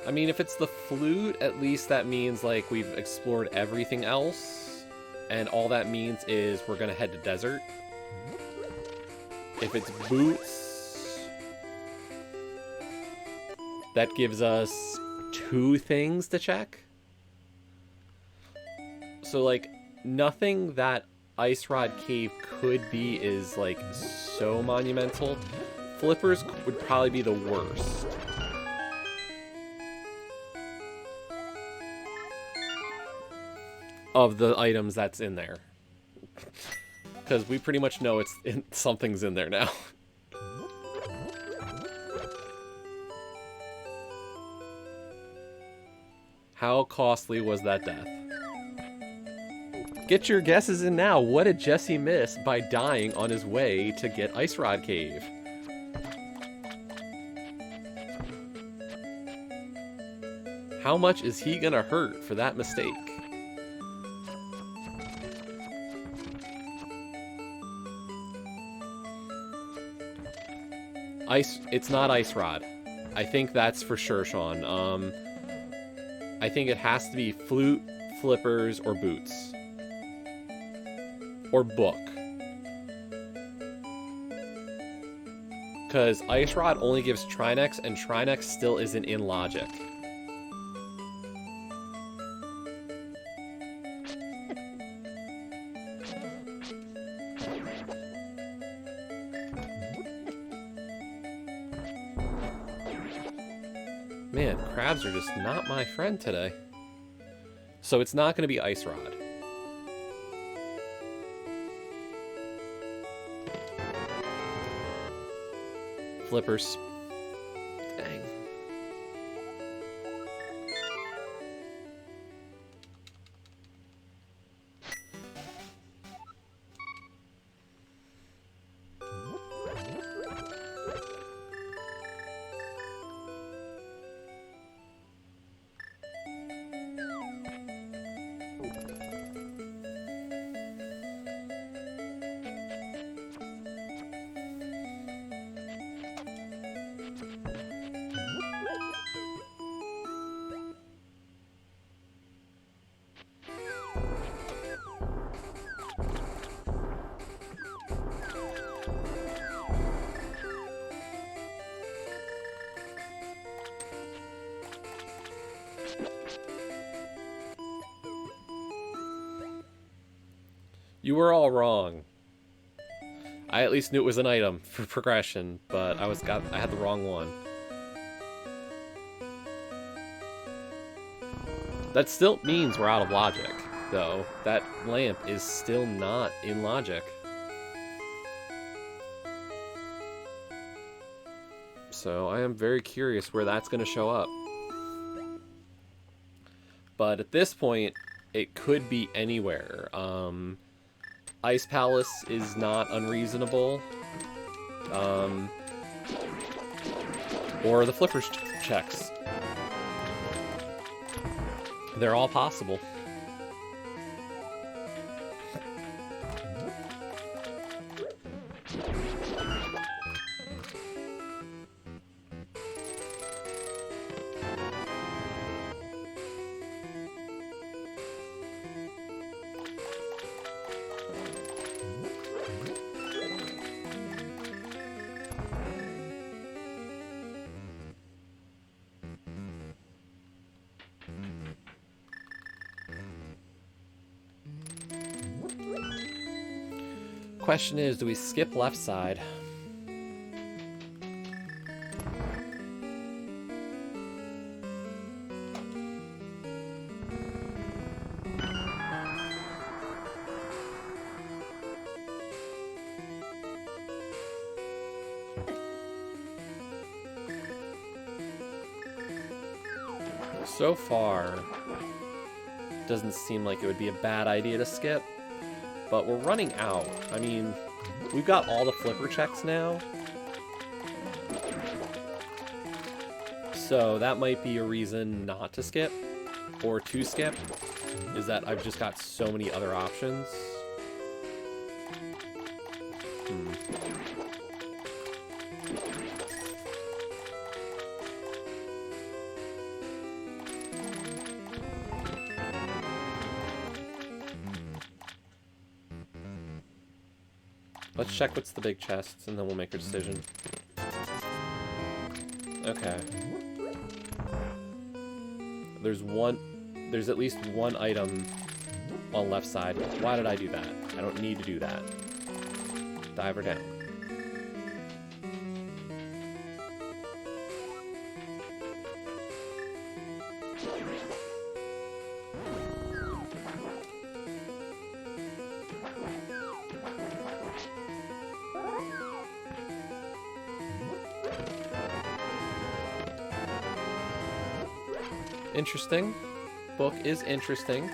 I mean, if it's the flute, at least that means, like, we've explored everything else, and all that means is we're gonna head to desert. If it's boots, that gives us 2 things to check. So, like, nothing that Ice Rod Cave could be is, like, so monumental. Flippers would probably be the worst. Of the items that's in there. Because we pretty much know something's in there now. How costly was that death? Get your guesses in now. What did Jesse miss by dying on his way to get Ice Rod Cave? How much is he gonna hurt for that mistake? It's not Ice Rod. I think that's for sure, Sean. I think it has to be Flute, Flippers, or Boots. Or Book. Because Ice Rod only gives Trinex, and Trinex still isn't in Logic. Man, crabs are just not my friend today. So it's not going to be Ice Rod. Flippers. Dang. You were all wrong. I at least knew it was an item for progression, but I had the wrong one. That still means we're out of logic, though. That lamp is still not in logic. So I am very curious where that's going to show up. But at this point, it could be anywhere. Ice Palace is not unreasonable. Or the Flippers checks. They're all possible. Question is, do we skip left side? So far, doesn't seem like it would be a bad idea to skip. But we're running out. I mean, we've got all the flipper checks now. So that might be a reason not to skip. Or to skip. Is that I've just got so many other options. Let's check what's the big chests, and then we'll make a decision. Okay. There's at least one item on left side. Why did I do that? I don't need to do that. Dive her down. Interesting. Book is interesting.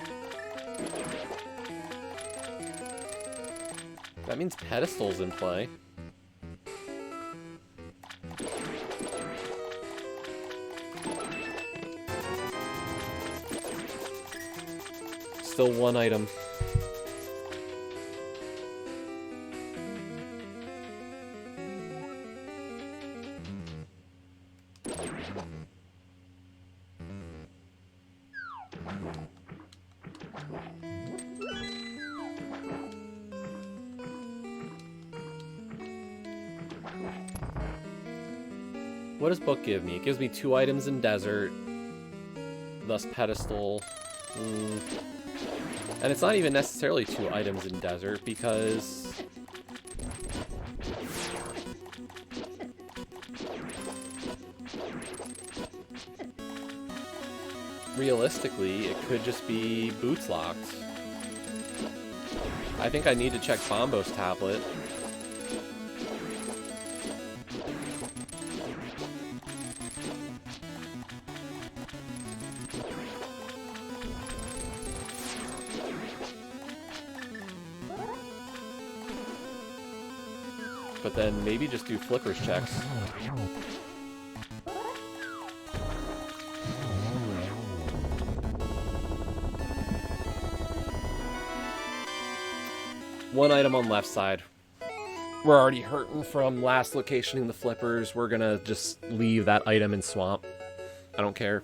That means pedestal's in play. Still one item. What does book give me? It gives me 2 items in desert, thus pedestal. And it's not even necessarily 2 items in desert because realistically it could just be boots locked. I think I need to check Bombo's tablet. But then maybe just do flippers checks. One item on left side. We're already hurting from last locationing the flippers. We're gonna just leave that item in swamp. I don't care.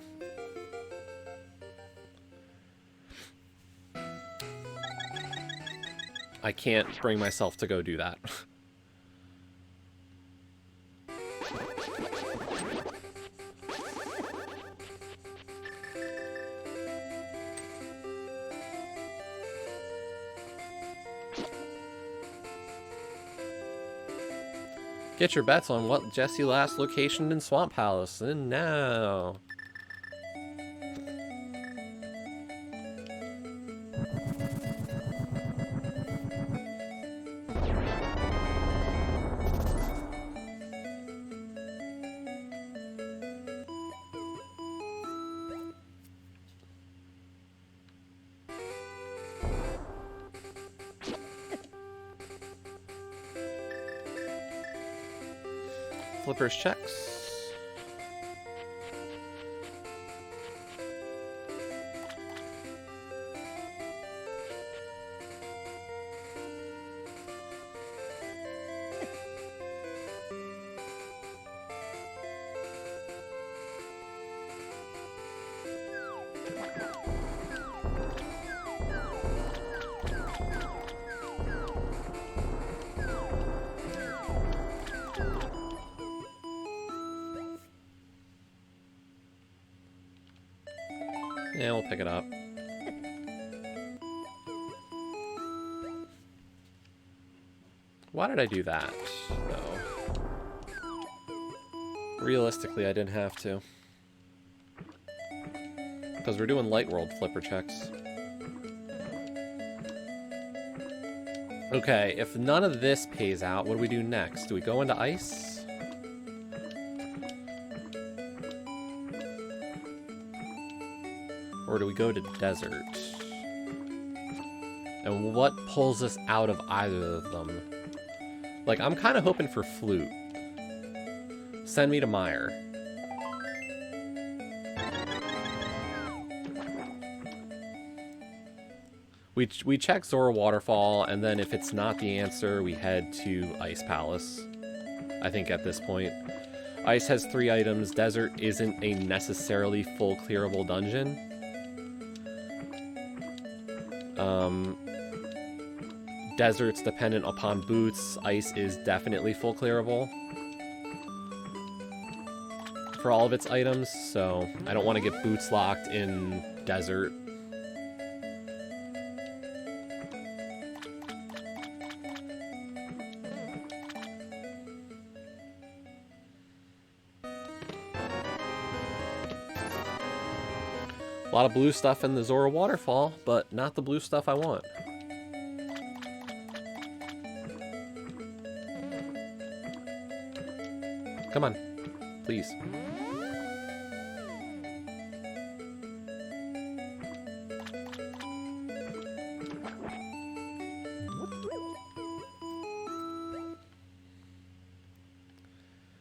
I can't bring myself to go do that. Get your bets on what Jesse last location in Swamp Palace, and now. Flippers checks. Yeah, we'll pick it up. Why did I do that, though? Realistically, I didn't have to. Because we're doing Light World flipper checks. Okay, if none of this pays out, what do we do next? Do we go into ice? Or do we go to desert? And what pulls us out of either of them? Like, I'm kind of hoping for Flute. Send me to Mire. We check Zora Waterfall, and then if it's not the answer, we head to Ice Palace. I think at this point. Ice has 3 items. Desert isn't a necessarily full clearable dungeon. Desert's dependent upon boots. Ice is definitely full clearable for all of its items, so I don't want to get boots locked in desert. A lot of blue stuff in the Zora Waterfall, but not the blue stuff I want. Come on, please.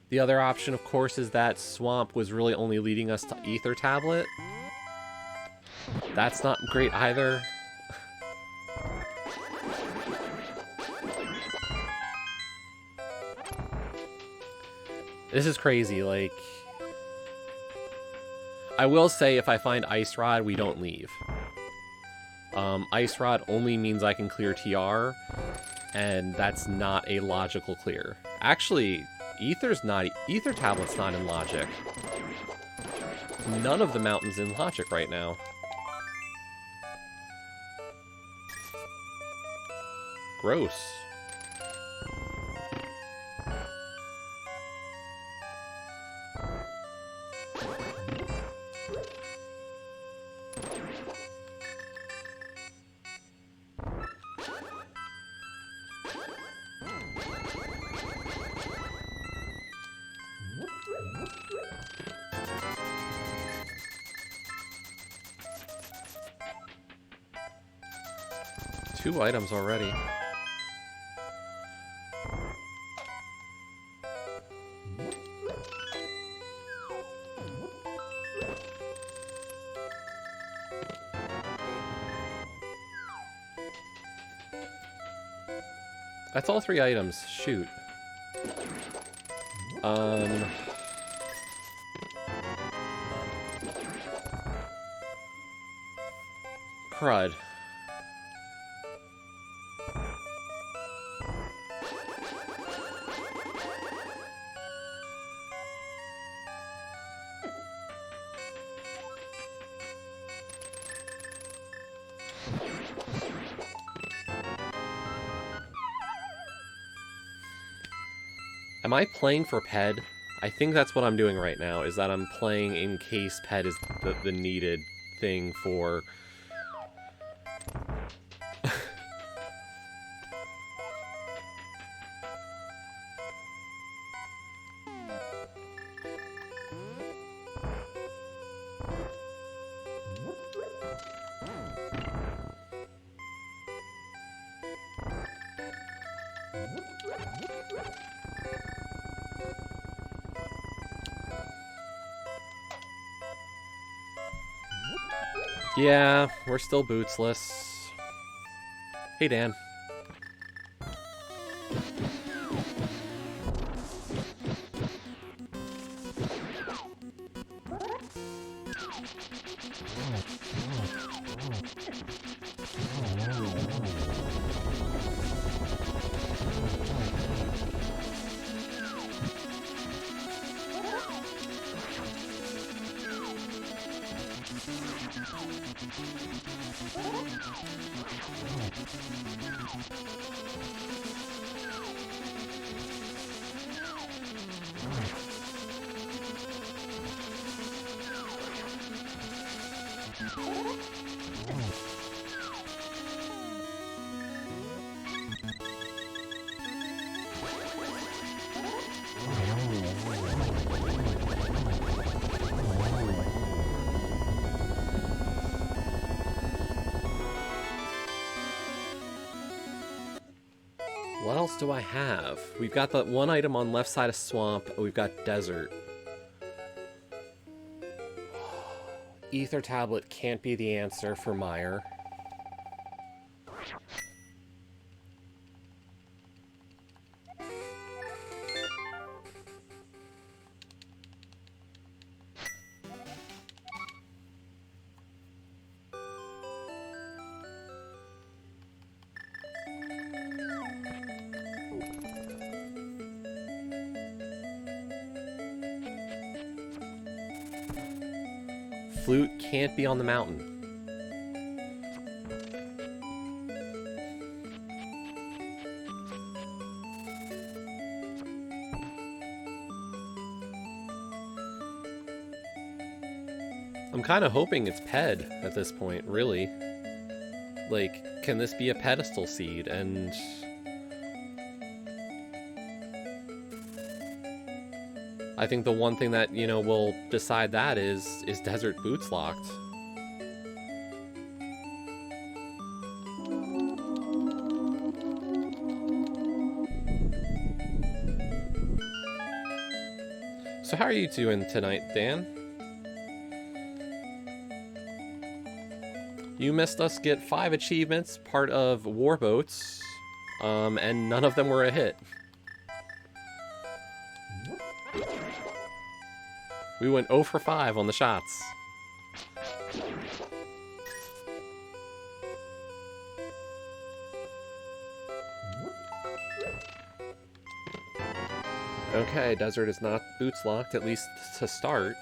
The other option, of course, is that Swamp was really only leading us to Ether Tablet. That's not great either. This is crazy, like... I will say if I find Ice Rod, we don't leave. Ice Rod only means I can clear TR, and that's not a logical clear. Actually, Ether Tablet's not in Logic. None of the mountains in Logic right now. Gross. Two items already. That's all 3 items. Shoot. Crud. Am I playing for Ped? I think that's what I'm doing right now, is that I'm playing in case Ped is the needed thing for... Yeah, we're still bootsless. Hey, Dan. What else do I have? We've got that one item on left side of swamp. We've got desert. Ether tablet can't be the answer for Meyer. Flute can't be on the mountain. I'm kind of hoping it's Ped at this point, really. Like, can this be a pedestal seed? And... I think the one thing that, you know, will decide that is Desert Boots locked? So how are you doing tonight, Dan? You missed us get 5 achievements, part of Warboats, and none of them were a hit. We went 0 for 5 on the shots. Okay, Desert is not boots locked, at least to start.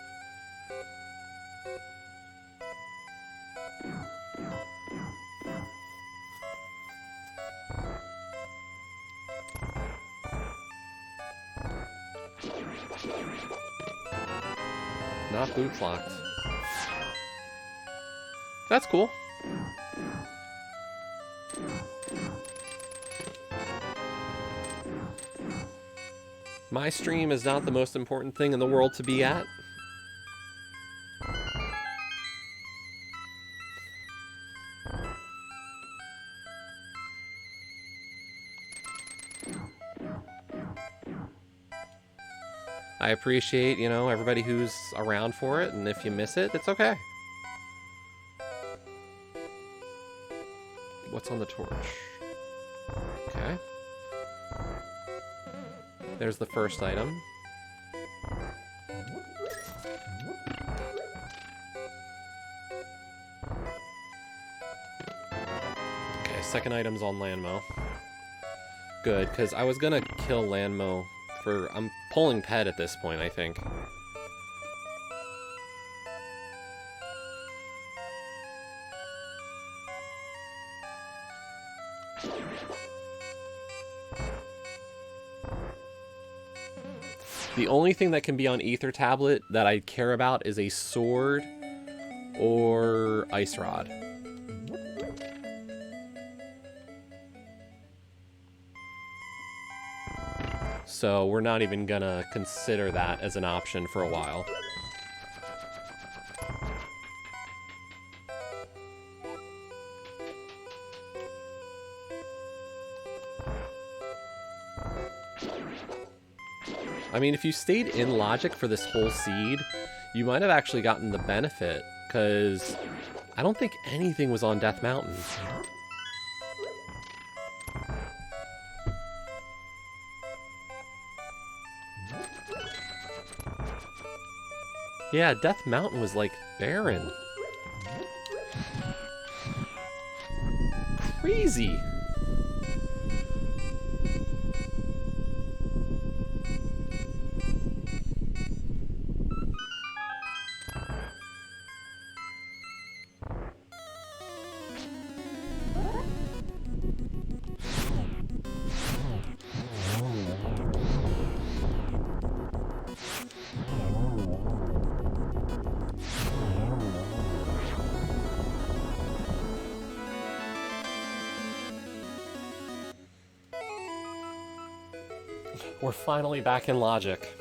Not boots locked. That's cool. My stream is not the most important thing in the world to be at. I appreciate, you know, everybody who's around for it, and if you miss it, it's okay. What's on the torch? Okay. There's the first item. Okay, second item's on Lanmo. Good, because I was gonna kill Lanmo for... I'm pulling Ped at this point, I think. The only thing that can be on Ether Tablet that I care about is a sword or Ice Rod. So we're not even gonna consider that as an option for a while. I mean, if you stayed in logic for this whole seed, you might have actually gotten the benefit, because I don't think anything was on Death Mountain. Yeah, Death Mountain was, like, barren. Crazy. We're finally back in logic.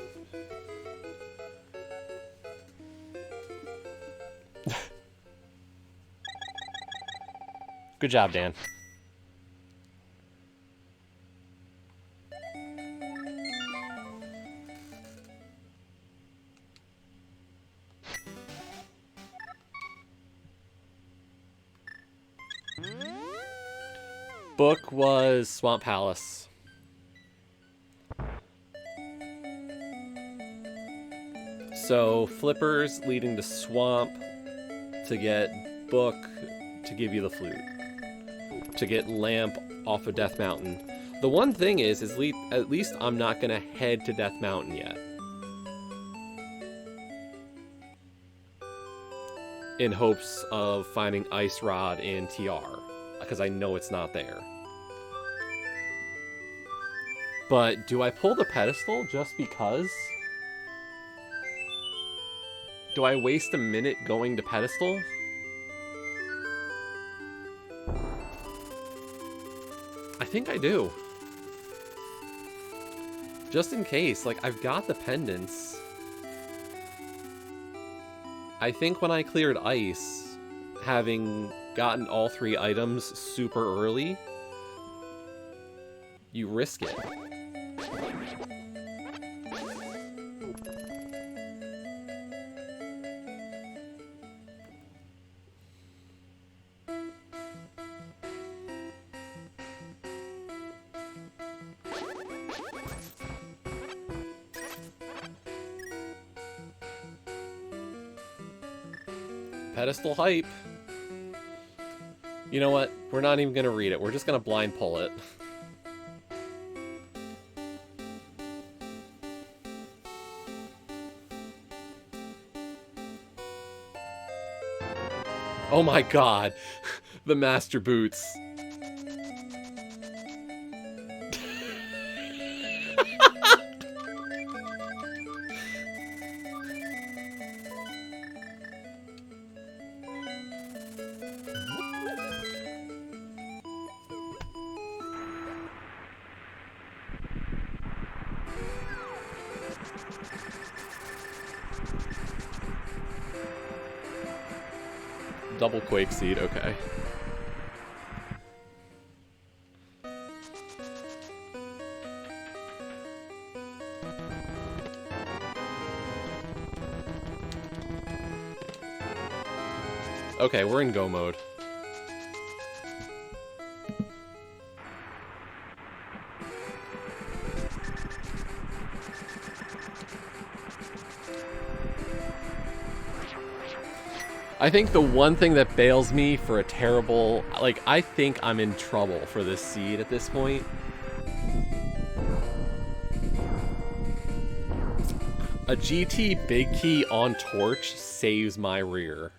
Good job, Dan. Book was Swamp Palace. So, Flippers leading to Swamp to get Book to give you the Flute. To get Lamp off of Death Mountain. The one thing is at least I'm not going to head to Death Mountain yet. In hopes of finding Ice Rod and TR. Because I know it's not there. But do I pull the pedestal just because? Do I waste a minute going to pedestal? I think I do. Just in case, like, I've got the pendants. I think when I cleared ice, having gotten all 3 items super early, you risk it. Pedestal hype. You know what? We're not even going to read it. We're just going to blind pull it. Oh my god. The Master Boots. Double Quake Seed, okay. Okay, we're in go mode. I think the one thing that bails me for a terrible... Like, I think I'm in trouble for this seed at this point. A GT Big Key on Torch saves my rear.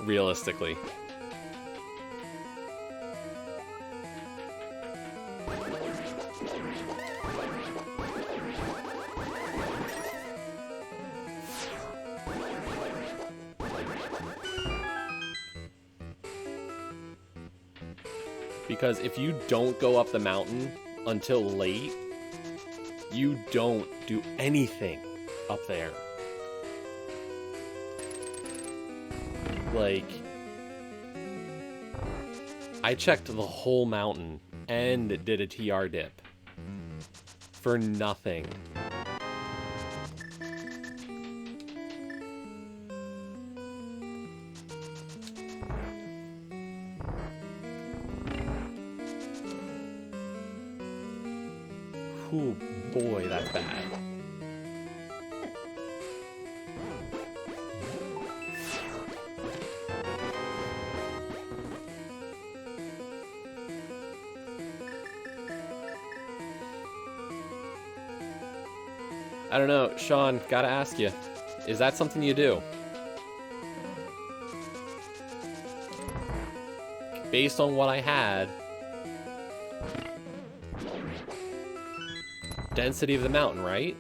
Realistically. Because if you don't go up the mountain until late, you don't do anything up there. Like, I checked the whole mountain and did a TR dip for nothing. Oh boy, that's bad. I don't know, Sean, gotta ask you, is that something you do? Based on what I had, density of the mountain, right?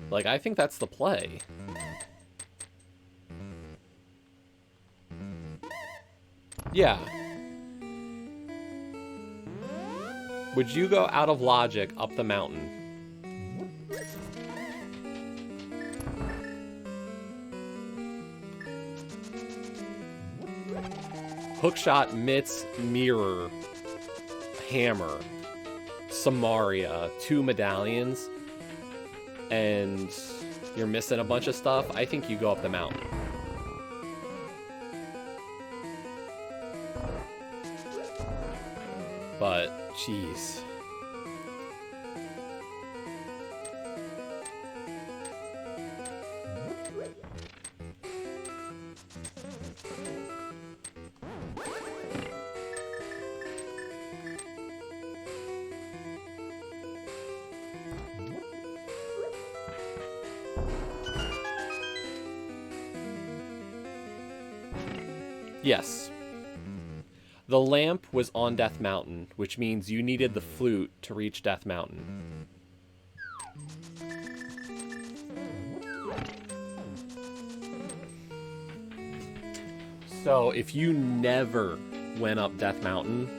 Like, I think that's the play. Yeah. Would you go out of logic up the mountain? Hookshot, mitts, mirror, hammer, Samaria, 2 medallions, and you're missing a bunch of stuff. I think you go up the mountain. But, jeez. Yes. The lamp was on Death Mountain, which means you needed the flute to reach Death Mountain. So, if you never went up Death Mountain,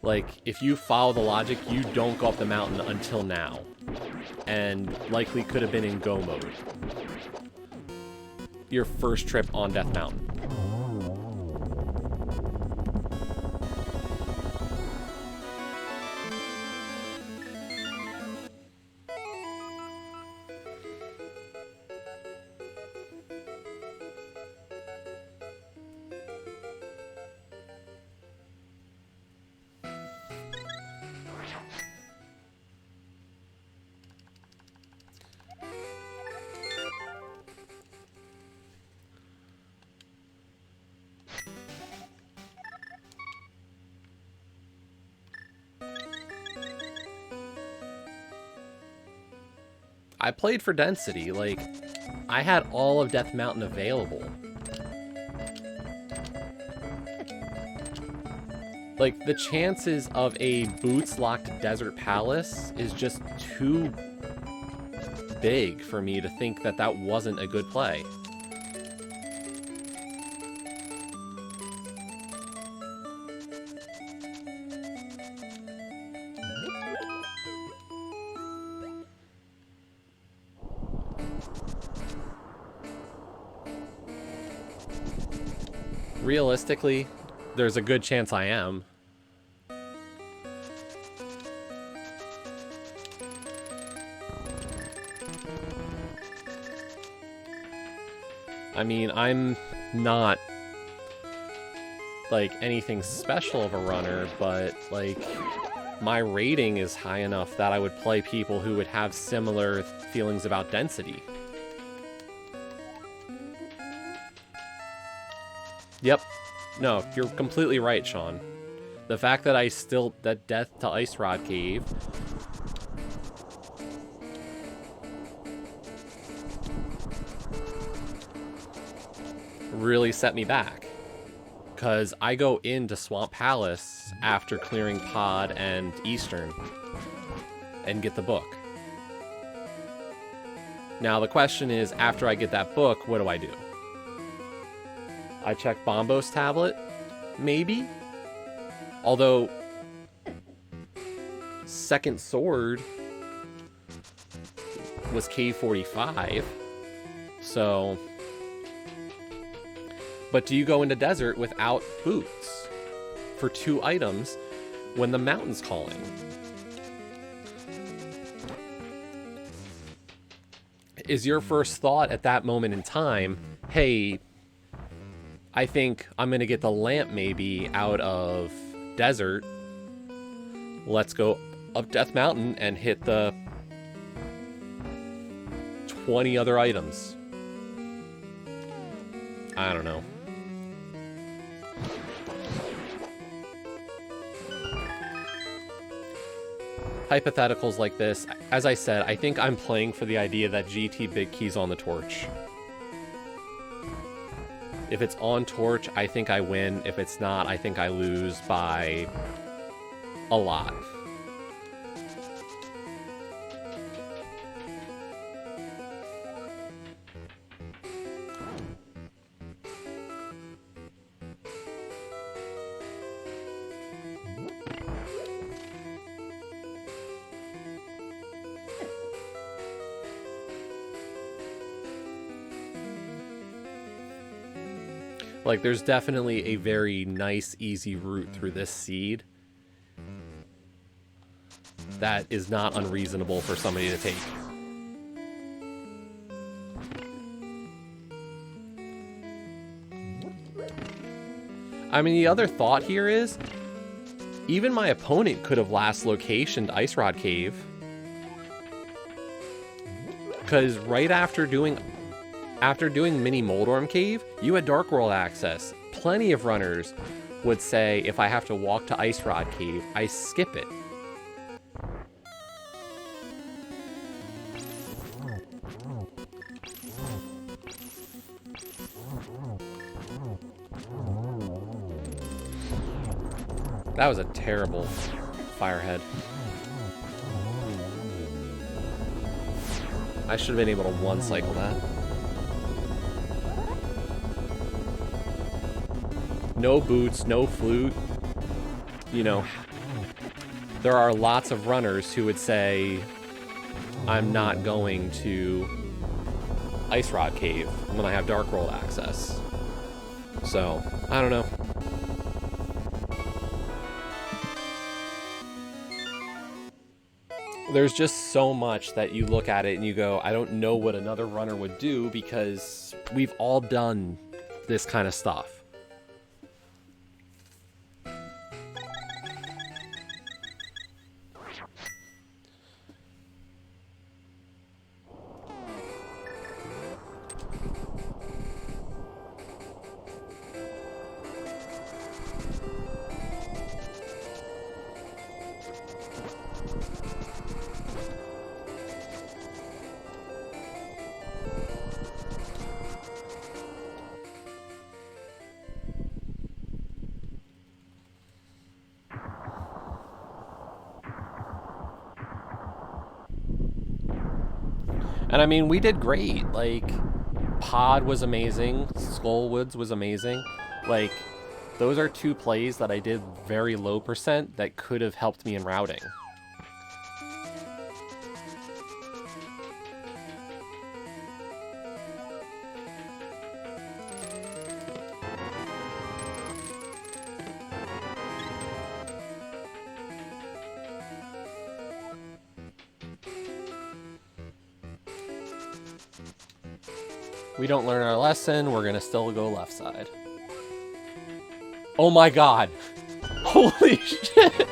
like, if you follow the logic, you don't go up the mountain until now. And likely could have been in go mode. Your first trip on Death Mountain. I played for density, like, I had all of Death Mountain available. Like, the chances of a boots-locked Desert Palace is just too big for me to think that that wasn't a good play. Realistically, there's a good chance I am. I mean, I'm not, like, anything special of a runner, but, like, my rating is high enough that I would play people who would have similar feelings about density. Yep. No, you're completely right, Sean. The fact that that Death to Ice Rod Cave... really set me back. Because I go into Swamp Palace after clearing Pod and Eastern and get the book. Now the question is, after I get that book, what do? I check Bombo's tablet? Maybe? Although, second sword was Cave 45, so... But do you go into desert without boots for 2 items when the mountain's calling? Is your first thought at that moment in time, hey, I think I'm going to get the lamp maybe out of desert. Let's go up Death Mountain and hit the 20 other items. I don't know. Hypotheticals like this, as I said, I think I'm playing for the idea that GT Big Key's on the torch. If it's on torch, I think I win. If it's not, I think I lose by a lot. Like, there's definitely a very nice, easy route through this seed that is not unreasonable for somebody to take. I mean, the other thought here is, even my opponent could have last locationed Ice Rod Cave. Because right after doing Mini Moldorm Cave, you had Dark World access. Plenty of runners would say, if I have to walk to Ice Rod Cave, I skip it. That was a terrible Firehead. I should have been able to one-cycle that. No boots, no flute. You know, there are lots of runners who would say, I'm not going to Ice Rod Cave when I have Dark World access. So, I don't know. There's just so much that you look at it and you go, I don't know what another runner would do, because we've all done this kind of stuff. And I mean, we did great. Like, Pod was amazing. Skullwoods was amazing. Like, those are 2 plays that I did very low percent that could have helped me in routing. We don't learn our lesson, we're gonna still go left side. Oh my god! Holy shit!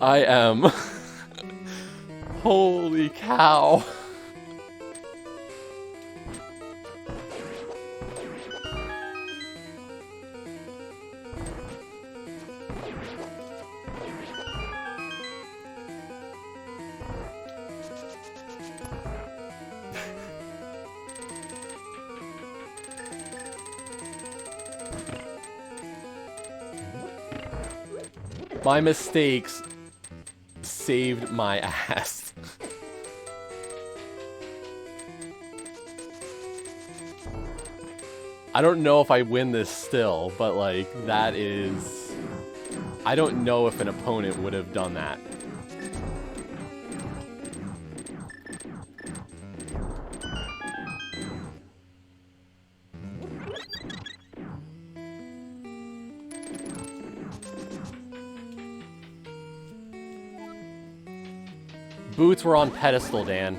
I am. Holy cow. My mistakes saved my ass. I don't know if I win this still, but like, that is... I don't know if an opponent would have done that. Boots were on pedestal, Dan.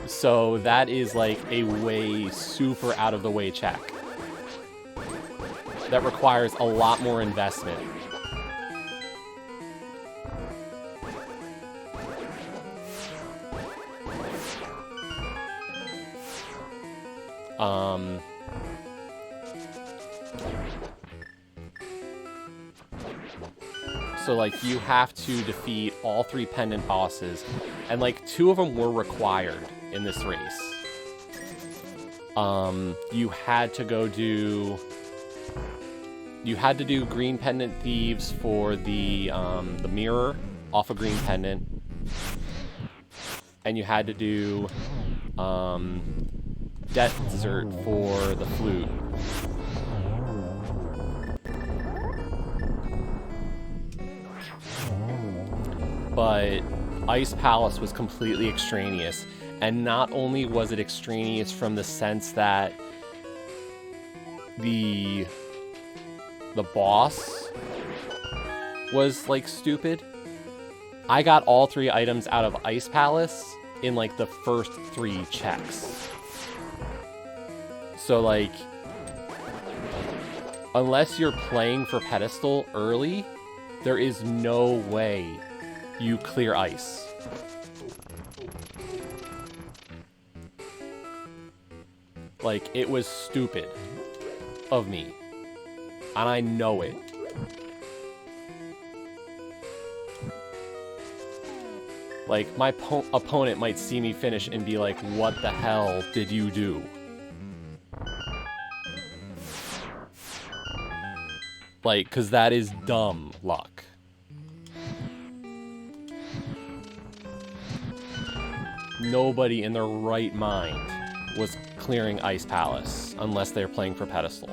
So that is like a way super out of the way check. That requires a lot more investment. So like you have to defeat all 3 pendant bosses, and like 2 of them were required in this race. You had to do green pendant thieves for the mirror off a green pendant, and you had to do desert for the flute. But Ice Palace was completely extraneous, and not only was it extraneous from the sense that the boss was like stupid. I got all 3 items out of Ice Palace in like the first 3 checks. So like, unless you're playing for pedestal early, there is no way you clear ice. Like, it was stupid of me. And I know it. Like, my opponent might see me finish and be like, what the hell did you do? Like, 'cause that is dumb luck. Nobody in their right mind was clearing Ice Palace unless they're playing for pedestal.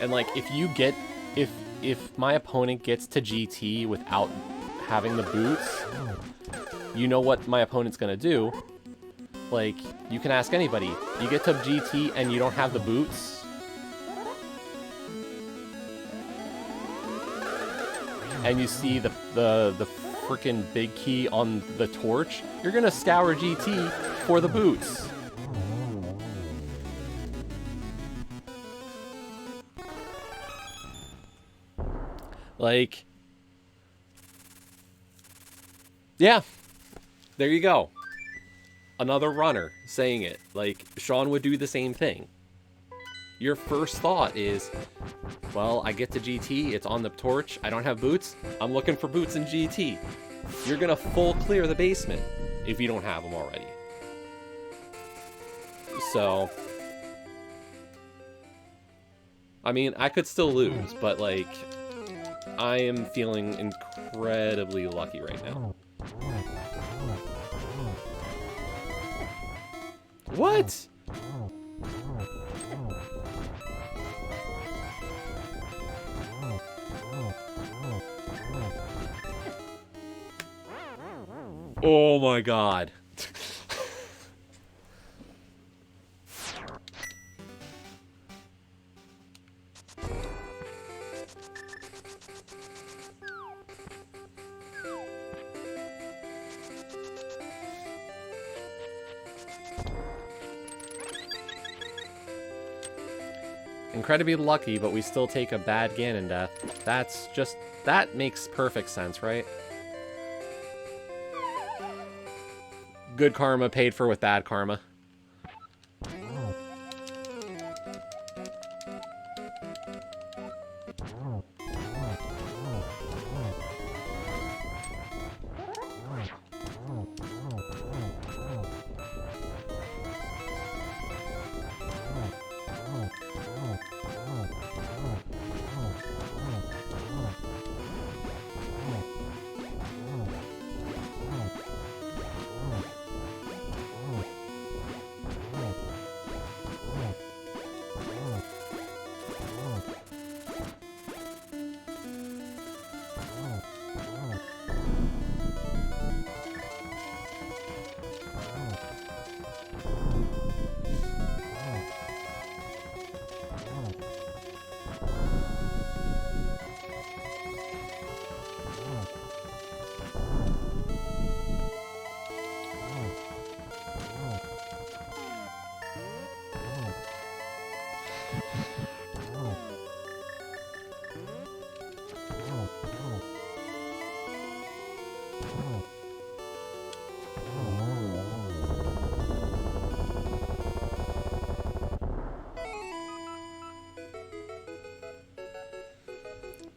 And like, if my opponent gets to GT without having the boots, you know what my opponent's gonna do. Like, you can ask anybody. You get to GT and you don't have the boots, and you see the freaking big key on the torch, you're gonna scour GT for the boots. Like, yeah, there you go. Another runner saying it. Like, Sean would do the same thing. Your first thought is, well, I get to GT, it's on the torch, I don't have boots, I'm looking for boots in GT. you're gonna full clear the basement if you don't have them already. So, I mean, I could still lose, but like, I am feeling incredibly lucky right now. What? Oh my god. Incredibly lucky, but we still take a bad Ganon death. That's just... that makes perfect sense, right? Good karma paid for with bad karma.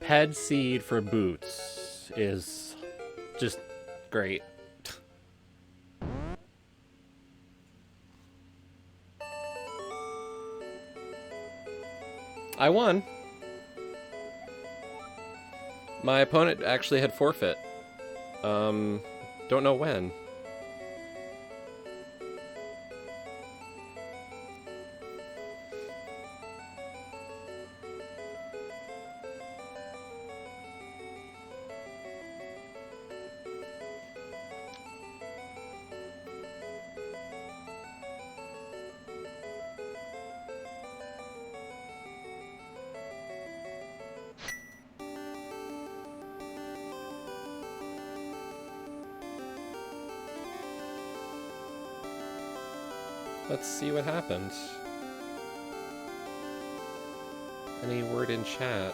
Head seed for boots is just great. I won. My opponent actually had forfeit. Don't know when. Let's see what happens. Any word in chat?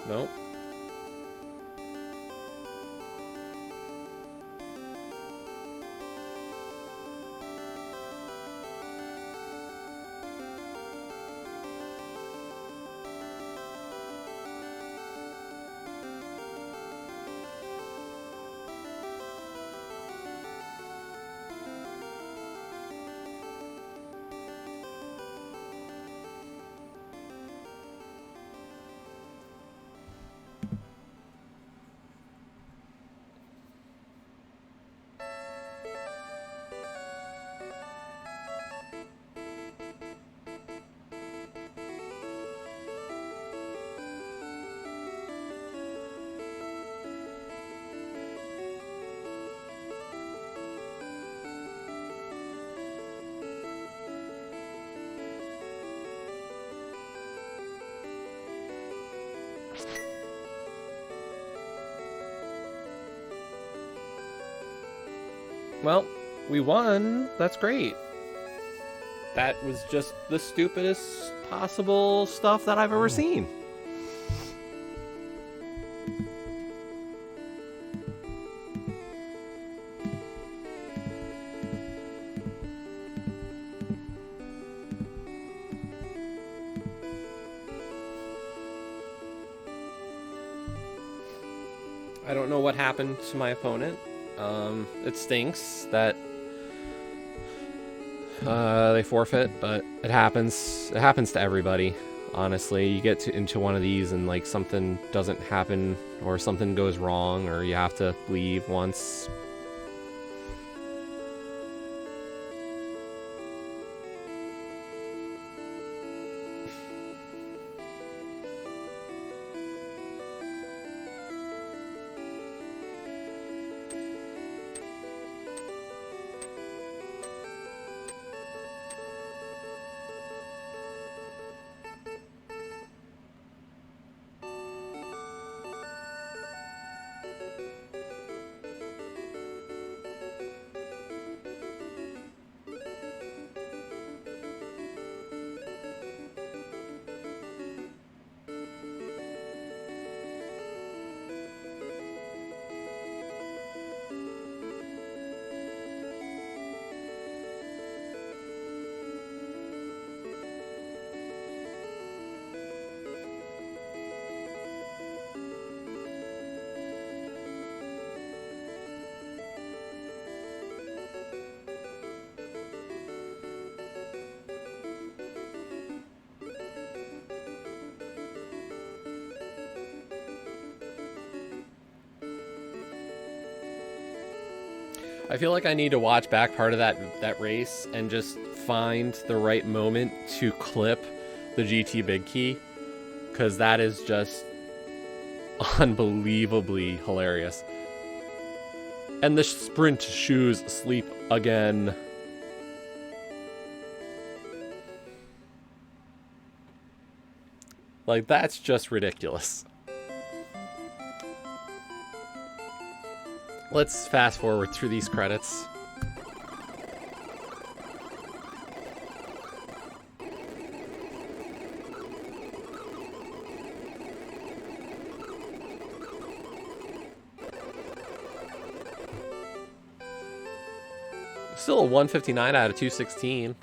Nope. Well, we won. That's great. That was just the stupidest possible stuff that I've ever seen. I don't know what happened to my opponent. It stinks that they forfeit, but it happens. It happens to everybody. Honestly, you get into one of these and like something doesn't happen or something goes wrong or you have to leave once. I feel like I need to watch back part of that race and just find the right moment to clip the GT Big Key, because that is just unbelievably hilarious. And the sprint shoes sleep again. Like, that's just ridiculous. Let's fast forward through these credits. Still a 159 out of 216.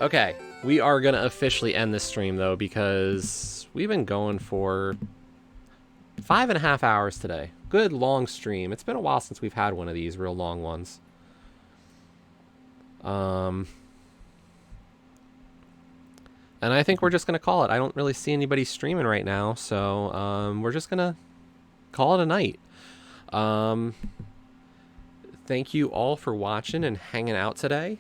Okay, we are going to officially end this stream, though, because we've been going for 5.5 hours today. Good long stream. It's been a while since we've had one of these real long ones. And I think we're just going to call it. I don't really see anybody streaming right now, so we're just going to call it a night. Thank you all for watching and hanging out today.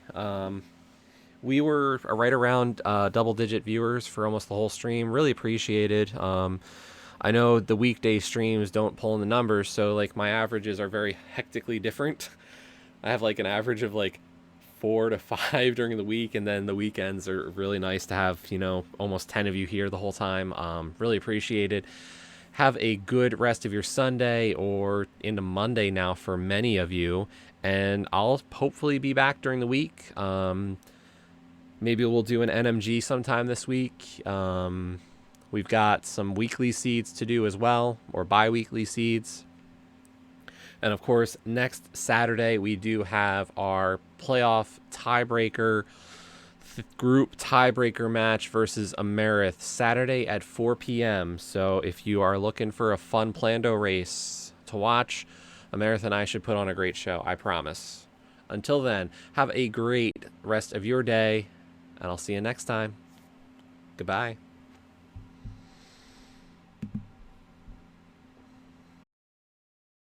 We were right around double-digit viewers for almost the whole stream. Really appreciated. I know the weekday streams don't pull in the numbers, so like my averages are very hectically different. I have like an average of like 4 to 5 during the week, and then the weekends are really nice to have, you know, almost 10 of you here the whole time. Really appreciate it. Have a good rest of your Sunday or into Monday now for many of you, and I'll hopefully be back during the week. Maybe we'll do an NMG sometime this week. We've got some weekly seeds to do as well, or bi-weekly seeds. And of course, next Saturday, we do have our playoff tiebreaker, group tiebreaker match versus Amerith, Saturday at 4 p.m. So if you are looking for a fun Plando race to watch, Amerith and I should put on a great show, I promise. Until then, have a great rest of your day, and I'll see you next time. Goodbye.